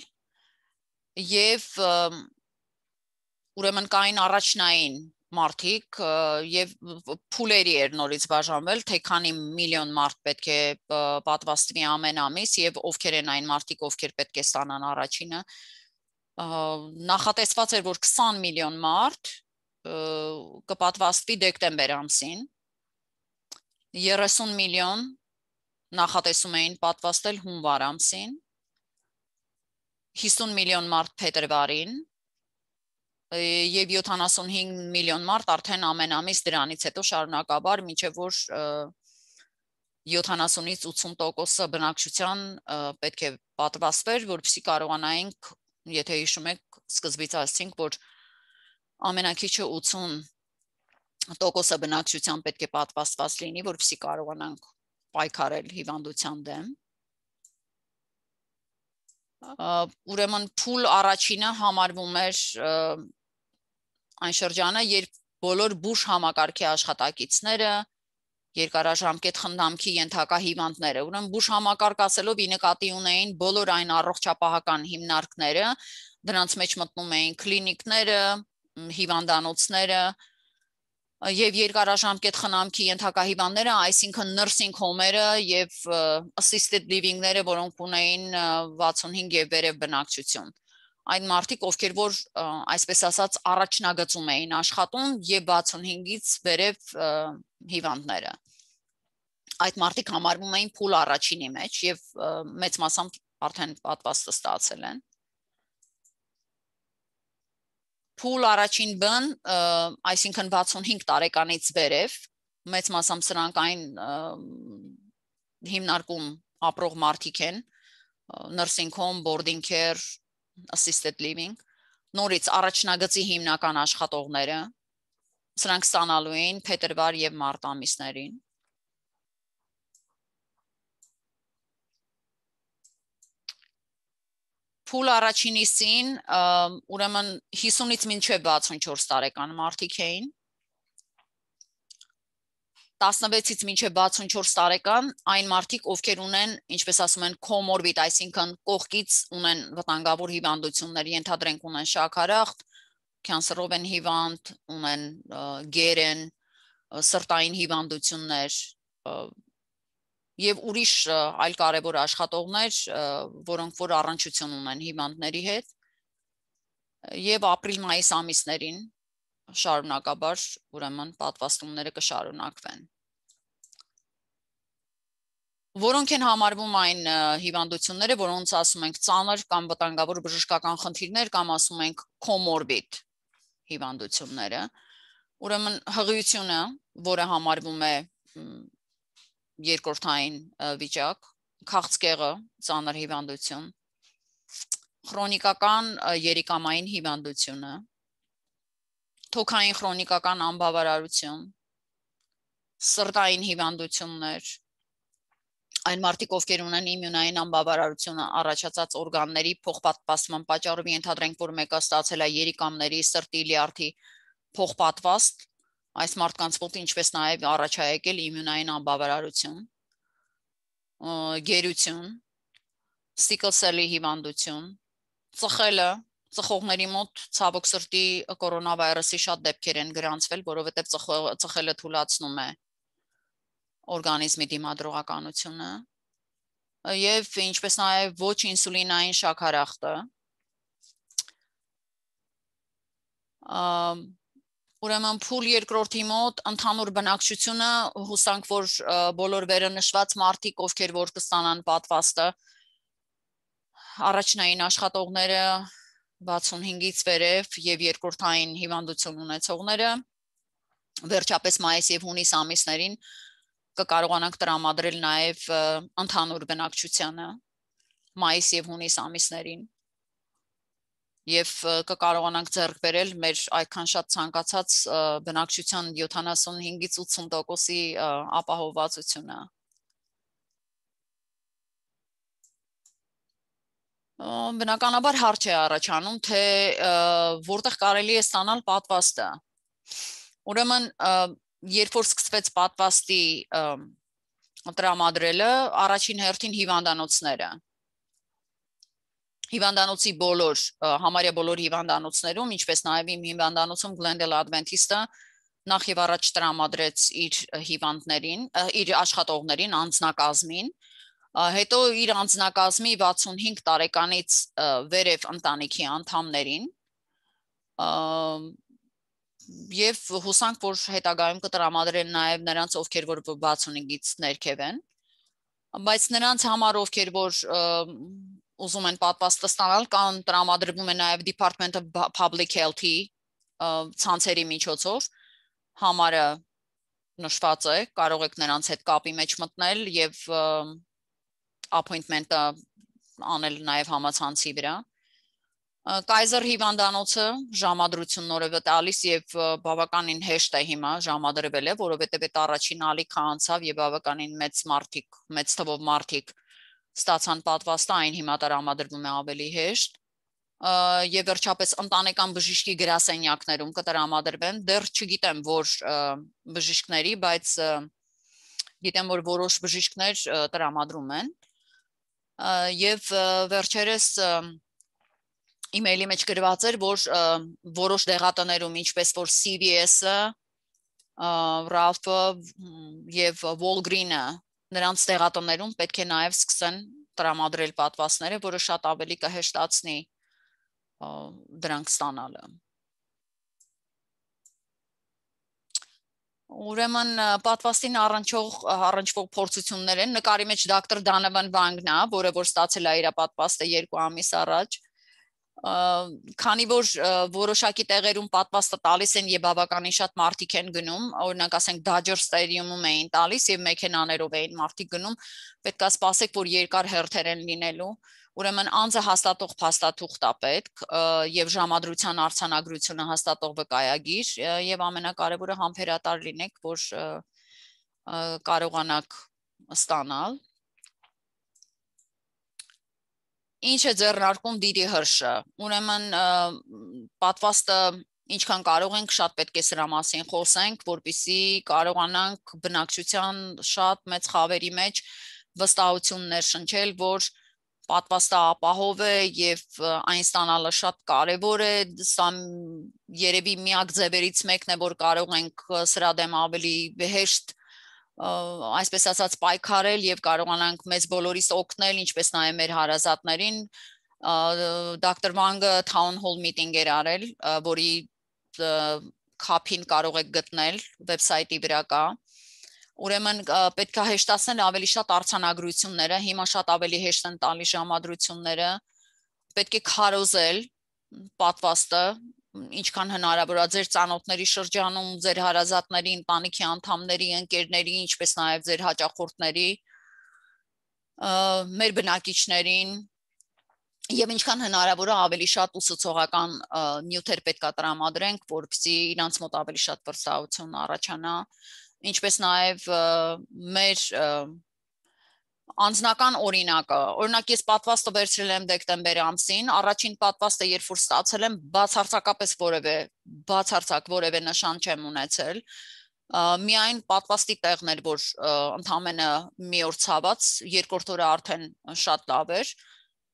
եւ ուրեմն կային առաջնային մարդիկ եւ փուլերի էր նորից բաժանվել, թե քանի միլիոն մարդ պետք է պատվաստվի ամեն ամիս եւ ովքեր են այն մարդիկ, ովքեր պետք է ստանան առաջինը։ Նախատեսված էր, որ 20 միլիոն մարդ կպատվաստվի դեկտեմբեր ամսին, 30 միլիոն նախատեսում էին պատվաստել հունվար ամսին, 50 միլիոն մարդ փետրվարին եւ 75 միլիոն մարդ արդեն ամեն ամիս դրանից հետո շարունակաբար մինչեւ որ 70-ից 80% բնակչության պետք է պատվաստվեր, որպեսզի կարողանայինք, եթե հիշում եք, սկզբից ասացինք, որ ամենակիչը 80% բնակչության պետք է պատվաստված լինի, որպեսզի կարողանանք պայքարել հիվանդության դեմ։ Ուրեմն փուլ առաջինը համարվում էր այն շրջանը, երբ բոլոր բուժ համակարգի աշխատակիցները, երկարաժամկետ խնդամքի ենթակա հիվանդները, ուրեմն բուժ համակարգ ասելով ի նկատի ունեին բոլոր այն առողջապահական հիմնարկները, դրանց մեջ մտնում էին կլինիկները, հիվանդանոցները եւ երկարաժամկետ խնամքի ենթակա հիվանդները, այսինքն nursing home-երը եւ assisted living-ները, որոնք ունեին 65 եւ վերև բնակչություն։ Այն մարդիկ, ովքեր որ այսպես ասած առաջնագծում էին աշխատում եւ 65-ից վերև հիվանդները։ Այդ մարդիկ համարվում էին փուլ առաջինի մեջ եւ մեծ մասամբ արդեն պատվաստը ստացել են։ Փուլ առաջին բն, այսինքն 65 տարեկանից վերև, մեծ մասամբ սրանք այն հիմնարկում ապրող մարդիկ են, nursing home, boarding care, assisted living, նորից առաջնագծի հիմնական աշխատողները, սրանք ստանալու էին փետրվար եւ մարտ ամիսներին։ Փուլ առաջինիսին ուրեմն 50-ից մինչև 64 տարեկան մարդիկ էին, 16-ից մինչև 64 տարեկան այն մարդիկ, ովքեր ունեն, ինչպես ասում են, comorbid, այսինքն կողքից ունեն վտանգավոր հիվանդություններ, ենթադրենք ունեն շաքարախտ, կյանսերով են հիվանդ, ունեն գեր են, սրտային հիվանդություններ եւ ուրիշ այլ կարևոր աշխատողներ, որոնք որ առնչություն ունեն հիվանդների հետ, եւ ապրիլ-մայիս ամիսներին շարունակաբար ուրեմն պատվաստումները կշարունակվեն։ Որոնք են համարվում այն հիվանդությունները, որոնց ասում ենք ծանր կամ վտանգավոր բժշկական խնդիրներ կամ ասում ենք comorbid հիվանդությունները, ուրեմն հղիությունը, որը համարվում է երկրորդային վիճակ, քաղցկեղը, ծանր հիվանդություն, քրոնիկական երիկամային հիվանդությունը, թոքային քրոնիկական անբավարարություն, սրտային հիվանդություններ, այն մարդիկ, ովքեր ունեն իմյունային անբավարարությունը առաջացած օրգանների փոխպատվաստման պատճառով ենթադրենք, որ մեկը ստացել է երիկամների, սրտի, լյարդի փոխպատվաստ, այս մարդկանց մոտ ինչպես նաև առաջ է եկել իմյունային անբավարարություն, գերություն, sickle cell-ի հիվանդություն, ծխելը, ծխողների մոտ ցավոք սրտի կորոնավիրուսի շատ դեպքեր են գրանցվել, որովհետև ծխելը թուլացնում է օրգանիզմի դիմադրողականությունը, եւ ինչպես նաև ոչ ինսուլինային շաքարախտը, Ուրեմն փուլ երկրորդի մոտ ընդհանուր բնակչությունը հուսանք որ բոլոր վերնշված մարդիկ ովքեր որ կստանան պատվաստը առաջնային աշխատողները 65-ից վերև եւ երկրորդային հիվանդություն ունեցողները վերջապես մայիս եւ հունիս ամիսներին կկարողանանք տրամադրել նաեւ ընդհանուր բնակչությանը մայիս եւ հունիս ամիսներին Եվ կկարողանանք ձեռք բերել մեր այդքան շատ ցանկացած բնակչության 75-ից 80%-ի ապահովվածությունը։ Բնականաբար հարց է առաջանում, թե որտեղ կարելի է ստանալ պատվաստը։ Ուրեմն, երբ որ սկսվեց պատվաստի տրամադրելը, առաջին հերթին հիվանդանոցները Հիվանդանոցի բոլոր համարյա բոլոր հիվանդանոցներում, ինչպես նաև իմ հիվանդանոցում Glendale Adventist-ը նախ եւ առաջ տրամադրեց իր հիվանդներին, իր աշխատողներին անձնակազմին, հետո իր անձնակազմի 65 տարեկանից վերև ընտանիքի անդամներին եւ հուսանք որ հետագայում կտրամադրեն նաև նրանց ովքեր որ 65-ից ներքև են, բայց նրանց համար ովքեր որ ուզում են պատվաստը ստանալ կան տրամադրվում է նաև Department of Public Health-ի ցանցերի միջոցով համարը նշված է կարող եք նրանց հետ կապի մեջ մտնել եւ appointment-ը անել նաև համացանցի վրա Kaiser հիվանդանոցը ժամադրություն նորովը տալիս եւ բավականին հեշտ է հիմա ժամադրվել է որովհետեւ այդ առաջին ալիքը անցավ եւ բավականին մեծ թվով մարդիկ ստացան պատվաստը այն հիմա տրամադրվում է ավելի հեշտ եւ վերջապես ընտանեկան բժշկի գրասենյակներում կտրամադրվեն դեռ չգիտեմ որ բժիշկների բայց գիտեմ որ որոշ բժիշկներ տրամադրում են եւ վերջերս email-ի մեջ գրված էր որ որոշ դեղատներում ինչպես որ CVS-ը Ralph-ը եւ Walgreen-ը նրանց դեղատներում պետք է նաև սկսեն տրամադրել պատվաստները, որը շատ ավելի կհեշտացնի դրանք ստանալը։ Ուրեմն պատվաստին առնչվող փորձություններ են նկարի մեջ դոկտոր Donovan Wang-ն է, որը որ ստացել է իր պատվաստը 2 ամիս առաջ Քանի որ որոշակի տեղերում պատվաստը տալիս են եւ բավականին շատ մարդիկ են գնում, օրինակ ասենք Dodger Stadium-ում էին տալիս եւ մեքենաներով էին մարդիկ գնում, պետք է սպասեք, որ երկար հերթեր են լինելու, ուրեմն անձը հաստատող փաստաթուղթ է պետք եւ ժամադրության արձանագրությունը հաստատող վկայագիր եւ ամենակարևորը համբերատար լինեք, որ կարողանաք ստանալ Ինչ է ձեռնարկում Դիդի Հրշը, ուրեմն պատվաստը ինչքան կարող ենք շատ պետք է սրա մասին խոսենք, որպեսզի կարողանանք բնակչության շատ մեծ խավերի մեջ վստահություններ շնչել, որ պատվաստը ապահով է եւ այն ստանալը շատ կարեւոր է, սա երևի միակ ձևերից մեկն է, որ կարող ենք սրա դեմ ավելի հեշտ այսպես ասած պայքարել եւ կարողանանք մեզ բոլորիս օգնել ինչպես նաեւ մեր հարազատներին Dr. Wang-ը town hall meeting էր արել որի կապին կարող եք գտնել վեբսայթի վրա կա ուրեմն պետք է հեշտացնել ավելի շատ արձանագրությունները հիմա շատ ավելի հեշտ են տալի ժամադրությունները պետք է քարոզել պատվաստը ինչքան հնարավոր է ձեր ծանոթների շրջանում, ձեր հարազատների, ընտանիքի անդամների, ընկերների, ինչպես նաև ձեր հաճախորդների, մեր բնակիչներին եւ ինչքան հնարավոր է ավելի շատ ուսուցողական նյութեր պետք է տրամադրենք, որպեսզի իրանց մոտ ավելի շատ վստահություն առաջանա, ինչպես նաև մեր Անձնական օրինակը, օրինակ ես պատվաստը վերցրել եմ դեկտեմբեր ամսին, առաջին պատվաստը երբ որ ստացել եմ, բացարձակապես որևէ նշան չեմ ունեցել, միայն պատվաստի տեղն էր, որ ընդամենը մի օր ցաված, երկրորդ օրը արդեն շատ լավ էր,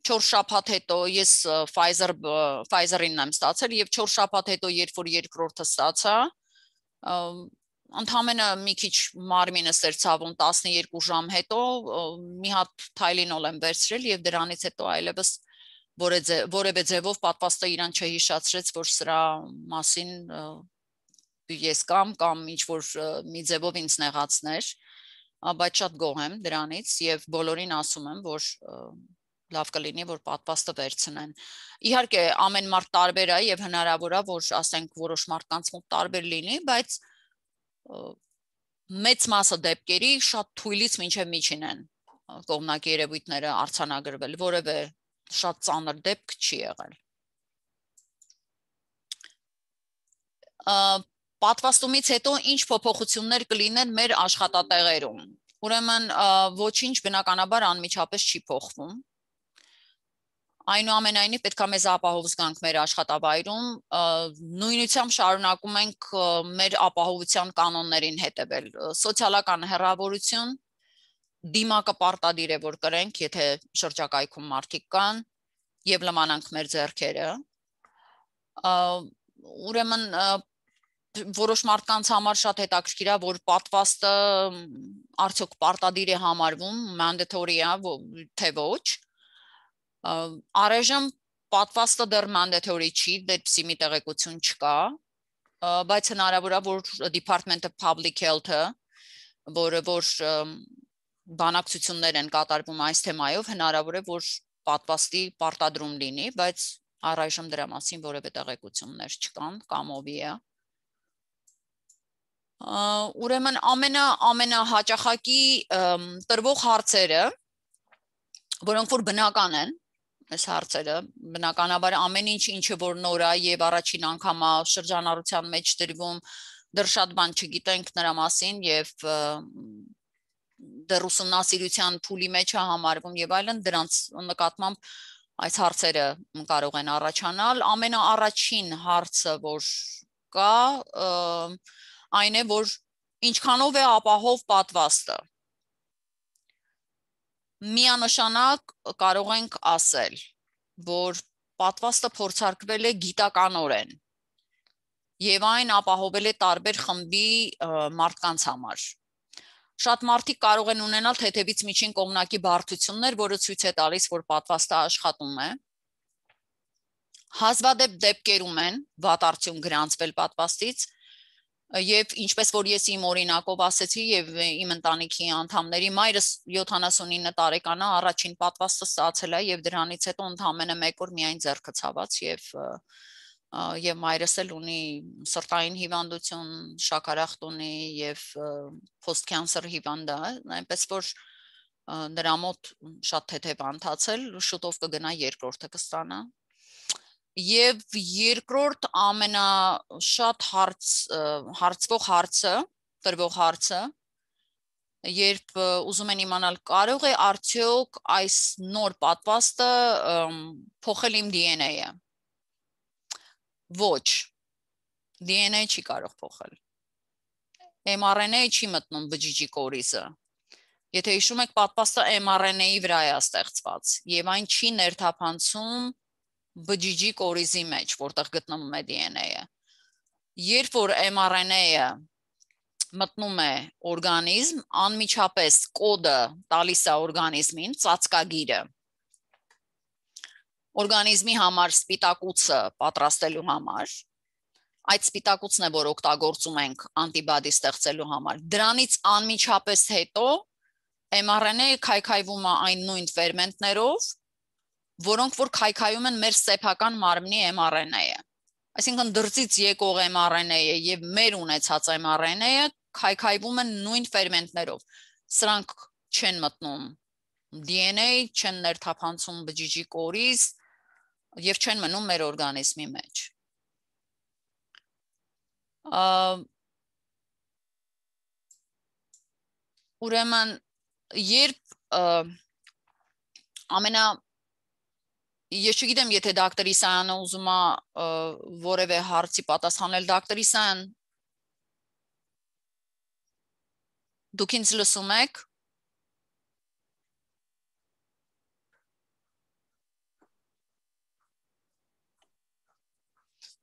4 շաբաթ հետո ես Pfizer-ին եմ ստացել եւ 4 շաբաթ հետո երբ որ երկրորդը ստացա, Ընդհանրապես մի քիչ մարմինս էր ցավում 12 ժամ հետո մի հատ Tylenol եմ վերցրել եւ դրանից հետո այլևս որևէ ձևով պատվաստը իրան չհիշացրեց, որ սրա մասին ես կամ ինչ որ մի ձևով ինձ նեղացներ, բայց շատ գոհ եմ դրանից եւ բոլորին ասում եմ, որ լավ կլինի, որ պատվաստը վերցնեն։ Իհարկե ամեն մարդ տարբեր է եւ հնարավոր է, որ ասենք որոշ մարդկանց մոտ տարբեր լինի, բայց մեծ մասը դեպքերի շատ թույլից մինչև միջին են կողմնակի երևույթները արձանագրվել, որևէ շատ ծանր դեպք չի եղել։ Պատվաստումից հետո ինչ փոփոխություններ կլինեն մեր աշխատատեղերում։ Ուրեմն ոչինչ բնականաբար անմիջապես չի փոխվում։ Այնուամենայնիվ պետք է մեզ ապահով զգանք մեր աշխատավայրում, նույնությամբ շարունակում ենք մեր ապահովության կանոններին հետևել։ Սոցիալական հեռավորություն, դիմակը պարտադիր է որ կրենք, եթե շրջակայքում մարդիկ կան, եւ լմանանք մեր ձեռքերը։ Ուրեմն որոշ մարդկանց համար շատ հետաքրքիր է, որ պատվաստը արդյոք պարտադիր է համարվում, mandatory է, թե ոչ։ Առայժմ պատվաստը դեռ mandatory չի, դեպսի մի տեղեկություն չկա, բայց հնարավոր է, որ Department of Public Health-ը, որ բանակցություններ են կատարվում այս թեմայով, հնարավոր է, որ պատվաստի պարտադրում լինի, բայց առայժմ դրա մասին որևէ տեղեկություններ չկան, կամ ովի է։ Ուրեմն ամենահաճախակի տրվող հարցերը, որոնք որ բնական են, այս հարցերը, բնականաբար ամեն ինչը որ նոր է եւ առաջին անգամ շրջանառության մեջ դրվում, դեռ շատ բան չգիտենք նրա մասին եւ դեռ ուսումնասիրության փուլի մեջ է համարվում եւ այլն, դրանց նկատմամբ այս հարցերը կարող են առաջանալ։ Ամենաառաջին հարցը, որ կա, այն է, որ ինչքանով է ապահով պատվաստը։ Միանշանակ կարող ենք ասել, որ պատվաստը փորձարկվել է գիտականորեն եւ այն ապահովել է տարբեր խմբի մարդկանց համար։ Շատ մարդիկ կարող են ունենալ թեթևից միջին կողմնակի բարդություններ, որը ցույց է տալիս, որ պատվաստը աշխատում է։ Հազվադեպ դեպքերում են վատ արդյունք գրանցվել պատվաստից, եւ ինչպես որ ես իմ օրինակով ասեցի եւ իմ ընտանիքի անդամների, մայրս 79 տարեկան է, առաջին պատվաստը ստացել է եւ դրանից հետո ընդամենը 1 օր միայն ձեռքը ցաված եւ մայրս էլ ունի սրտային հիվանդություն, շաքարախտ ունի եւ post-cancer հիվանդ է, այնպես որ նրա մոտ շատ թեթև անցել, շուտով կգնա երկրորդը կստանա։ Եվ երկրորդ ամենաշատ հարցվող հարցը, տրվող հարցը, երբ ուզում են իմանալ կարող է արդյոք այս նոր պատվաստը փոխել իմ DNA-ը։ Ոչ, DNA չի կարող փոխել։ mRNA չի մտնում բջիջի կորիզը։ Եթե հիշում եք, պատվաստը mRNA-ի վրա է ստեղծված եւ այն չի ներթափանցում բջիջի կորիզի մեջ, որտեղ գտնվում է DNA-ը։ Երբ որ mRNA-ը մտնում է օրգանիզմ, անմիջապես կոդը տալիս է օրգանիզմին, ծածկագիրը։ Օրգանիզմի համար սպիտակուցը պատրաստելու համար, այդ սպիտակուցն է, որ օգտագործում ենք անտիբադի ստեղծելու համար։ Դրանից անմիջապես հետո mRNA-ը քայքայվում է այն նույն ֆերմենտներով, որոնք որ քայքայում են մեր սեփական մարմնի mRNA-ը։ Այսինքն դրսից եկող mRNA-ը եւ մեր ունեցած mRNA-ը քայքայվում են նույն ֆերմենտներով։ Սրանք չեն մտնում DNA, չեն ներթափանցում բջիջի կորիզ եւ չեն մնում մեր օրգանիզմի մեջ։ Ուրեմն երբ ես չգիտեմ, եթե դոկտորի Սայանը ուզում է որևէ հարցի պատասխանել, դոկտորի Սայան, դուք ինձ լսում եք։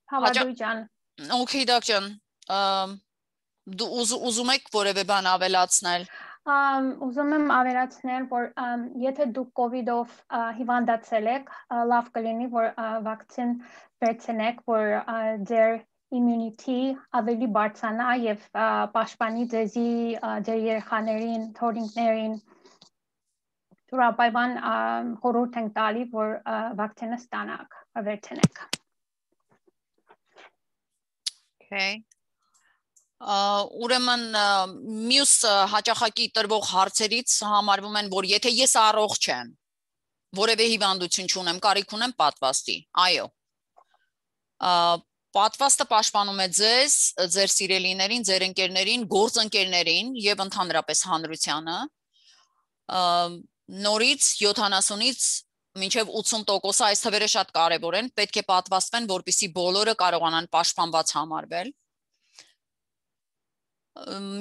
Հավատույ ջան։ Okay, դոկտոր ջան, դու ուզում եք որևէ բան ավելացնել։ Ուզում եմ ավերացնել, որ եթե դուք COVID-ով հիվանդացել եք, լավ կլինի, որ վակցին վերցնեք, որ ձեր immunity ավելի բարձրանա եւ պաշտպանի ձեզի ձեր երեխաներին, թորինքներին, Turapaivan խորհուրդ ենք տալի, որ վակցինը ստանաք, վերցնեք։ Okay. Ուրեմն մյուս հաճախակի տրվող հարցերից համարվում են, որ եթե ես առողջ եմ, որևէ հիվանդություն չունեմ, կարիք ունեմ պատվաստի։ Այո։ Պատվաստը պաշտպանում է ձեզ, ձեր սիրելիներին, ձեր ընկերներին, գործընկերներին եւ ընդհանրապես հանրությանը։ Նորից 70-ից մինչև 80% այս թվերը շատ կարևոր են, պետք է պատվաստվեն, որպեսզի բոլորը կարողանան պաշտպանված համարվել։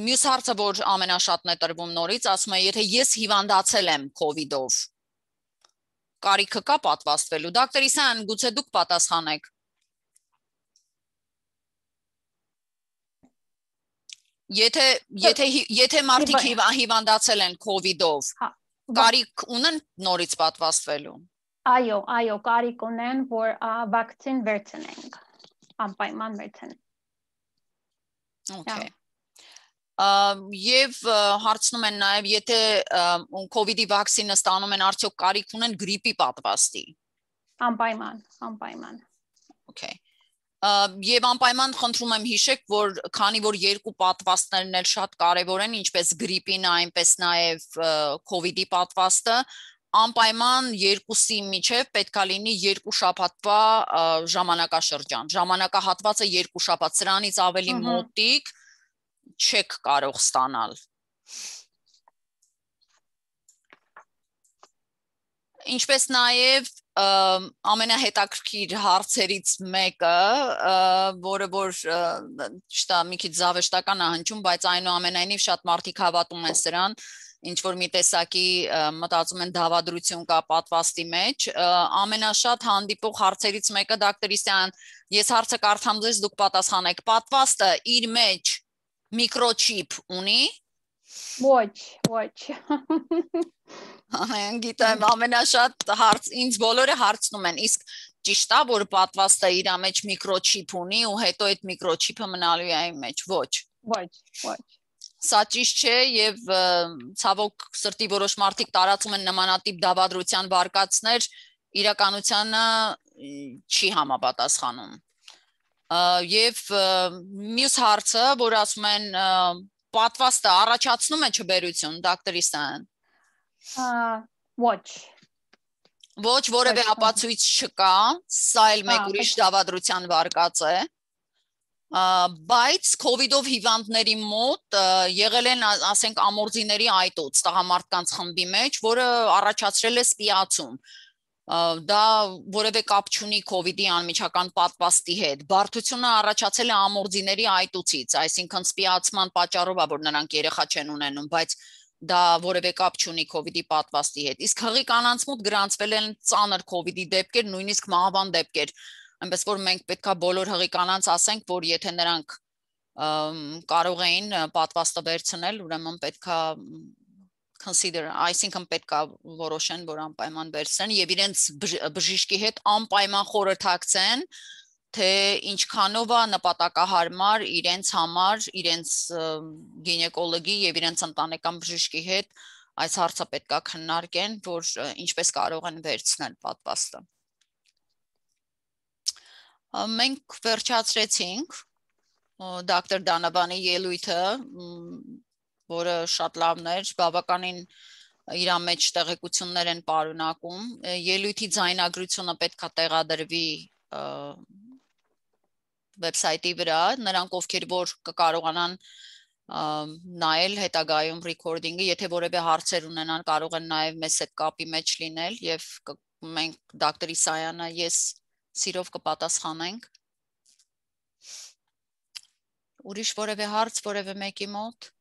Մյուս հարցը, որ ամենաշատն է տրվում նորից, ասում է, եթե ես հիվանդացել եմ COVID-ով, կարիքը կա պատվաստվելու։ Դոկտոր Իսայան, գուցե դուք պատասխանեք։ Եթե մարդիկ հիվանդացել են COVID-ով, կարիք ունեն նորից պատվաստվելու։ Այո, կարիք ունեն, որ վակցին վերցնենք, անպայման վերցնենք։ Okay. Եվ հարցնում են նաև, եթե COVID-ի վակցինը ստանում են, արդյոք կարիք ունեն գրիպի պատվաստի։ Անպայման։ Okay. Եվ անպայման խնդրում եմ հիշեք, որ քանի որ երկու պատվաստներն էլ շատ կարևոր են, ինչպես գրիպին, այնպես նաև COVID-ի պատվաստը, անպայման երկուսի միջև պետք է լինի 2 շաբաթվա ժամանակաշրջան։ Ժամանակահատվածը 2 շաբաթ, սրանից ավելի մոտիկ չեք կարող ստանալ։ Ինչպես նաև ամենահետաքրքիր հարցերից մեկը, որը որ չտա մի քիչ զավեշտական է հնչում, բայց այնուամենայնիվ շատ մարդիկ հավատում են սրան, ինչ որ մի տեսակի մտածում են դավադրություն կա պատվաստի մեջ, ամենաշատ հանդիպող հարցերից մեկը դոկտոր Իսայան, ես հարցը կարդամ ձեզ, դուք պատասխանեք, պատվաստը իր մեջ միկրոչիպ ունի։ Ոչ։ Գիտեմ, ամենաշատ հարց, ինձ բոլորը հարցնում են, իսկ ճիշտ է, որ պատվաստը իր մեջ միկրոչիպ ունի ու հետո այդ միկրոչիպը մնալու է այն մեջ։ Ոչ։ Սա ճիշտ չէ եւ ցավոք սրտի որոշ մարդիկ տարածում են նմանատիպ դավադրության վարկածներ, իրականությանը չի համապատասխանում։ Եվ մյուս հարցը, որ ասում են պատվաստը առաջացնում է չբերություն, դոկտոր Իսայան։ Ոչ, որևէ ապացույց չկա, սա էլ մեկ ուրիշ դավադրության վարկած է։ Բայց COVID-ով հիվանդների մոտ եղել են, ասենք, ամորձիների այտոց տղամարդկանց խմբի մեջ, որը առաջացրել է սպիացում։ Դա որևէ կապ չունի COVID-ի անմիջական պատվաստի հետ։ Բարդությունը առաջացել է ամորձիների այտուցից, այսինքն սպիացման պատճառով է, որ նրանք երեխա չեն ունենում, բայց դա որևէ կապ չունի COVID-ի պատվաստի հետ։ Իսկ հղի կանանց մոտ գրանցվել են ծանր COVID-ի դեպքեր, նույնիսկ մահվան դեպքեր։ Այնպես որ մենք պետքա բոլոր հղի կանանց ասենք, որ եթե նրանք կարող էին պատվաստը վերցնել, ուրեմն պետքա consider, այսինքն պետքա որոշեն, որ անպայման վերցնեն եւ իրենց բժիշկի հետ անպայման խորհրդակցեն, թե ինչքանով է նպատակահարմար իրենց համար, իրենց գինեկոլոգի եւ իրենց ընտանեկան բժիշկի հետ այս հարցը պետքա քննարկեն, որ ինչպես կարող են վերցնել պատվաստը։ Մենք վերջացրեցինք դոկտոր Դանավանի ելույթը, որը շատ լավն էր, բավականին իր մեջ տեղեկություններ են պարունակում։ Ելույթի ձայնագրությունը պետքա տեղադրվի վեբսայթի վրա, նրանք ովքեր որ կկարողանան նայել հետագայում ռեքորդինգը, եթե որևէ հարցեր ունենան, կարող են նաև մեզ հետ կապի մեջ լինել եւ մենք դոկտոր Իսայանը ես սիրով կպատասխանենք։ Ուրիշ որևէ հարց, որևէ մեկի մոտ։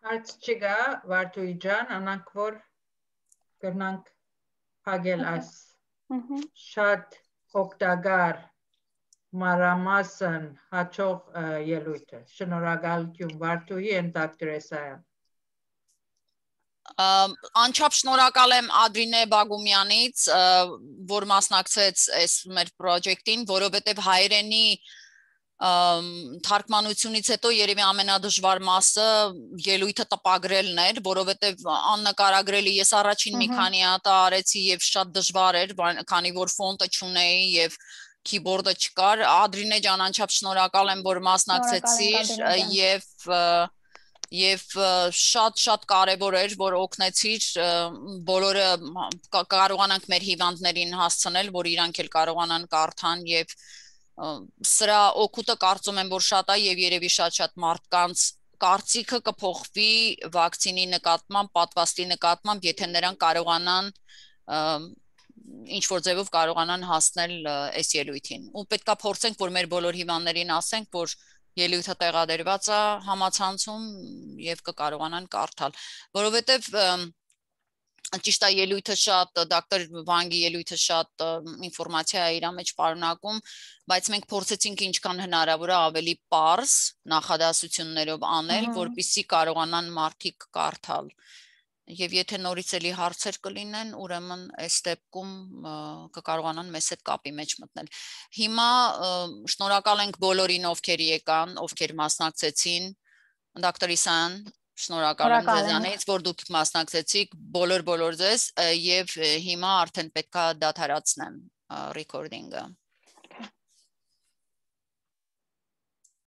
Հարց չկա, Վարդուի ջան, անանք որ կրնանք հագել այս շատ օգտակար մանրամասն հաջող ելույթը։ Շնորհակալություն Վարդուհի and Dr. Esayan։ Անչափ շնորհակալ եմ Ադրինե Բագումյանից, որ մասնակցեց այս մեր պրոջեկտին, որովհետև հայերենի թարգմանությունից հետո երևի ամենադժվար մասը ելույթը տպագրելն էր, որովհետև աննկարագրելի ես առաջին մի քանի հատ արեցի եւ շատ դժվար էր, քանի որ ֆոնտը չունեի եւ keyboard-ը չկար։ Ադրինե ջան, անչափ շնորհակալ եմ, որ մասնակցեցիր եւ շատ կարեւոր էր, որ օգնեցիր բոլորը կարողանանք մեր հիվանդներին հասցնել, որ իրանք էլ կարողանան կարդան եւ սրա օգուտը կարծում եմ, որ շատ է եւ երևի շատ մարդկանց կարծիքը կփոխվի վակցինի նկատմամբ, պատվաստի նկատմամբ, եթե նրանք կարողանան ինչ որ ձևով կարողանան հասնել այս ելույթին։ Ու պետքա փորձենք, որ մեր բոլոր հիվանդներին ասենք, որ ելույթը տեղադրված է համացանցում եւ կկարողանան կարդալ, որովհետեւ ճիշտ է ելույթը շատ դոկտոր Վանգի ելույթը շատ ինֆորմացիա է իր մեջ պարունակում, բայց մենք փորձեցինք ինչքան հնարավոր է ավելի պարզ նախադասություններով անել, որպեսզի կարողանան մարդիկ կարդալ։ Եվ եթե նորից էլի հարցեր կլինեն, ուրեմն այս դեպքում կկարողանան մեզ հետ կապի մեջ մտնել։ Հիմա շնորհակալ ենք բոլորին, ովքեր եկան, ովքեր մասնակցեցին, դոկտոր Esayan, շնորհակալ եմ ձեզանից, որ դուք մասնակցեցիք, բոլոր ձեզ, եւ հիմա արդեն պետքա դադարացնեմ ռեկորդինգը։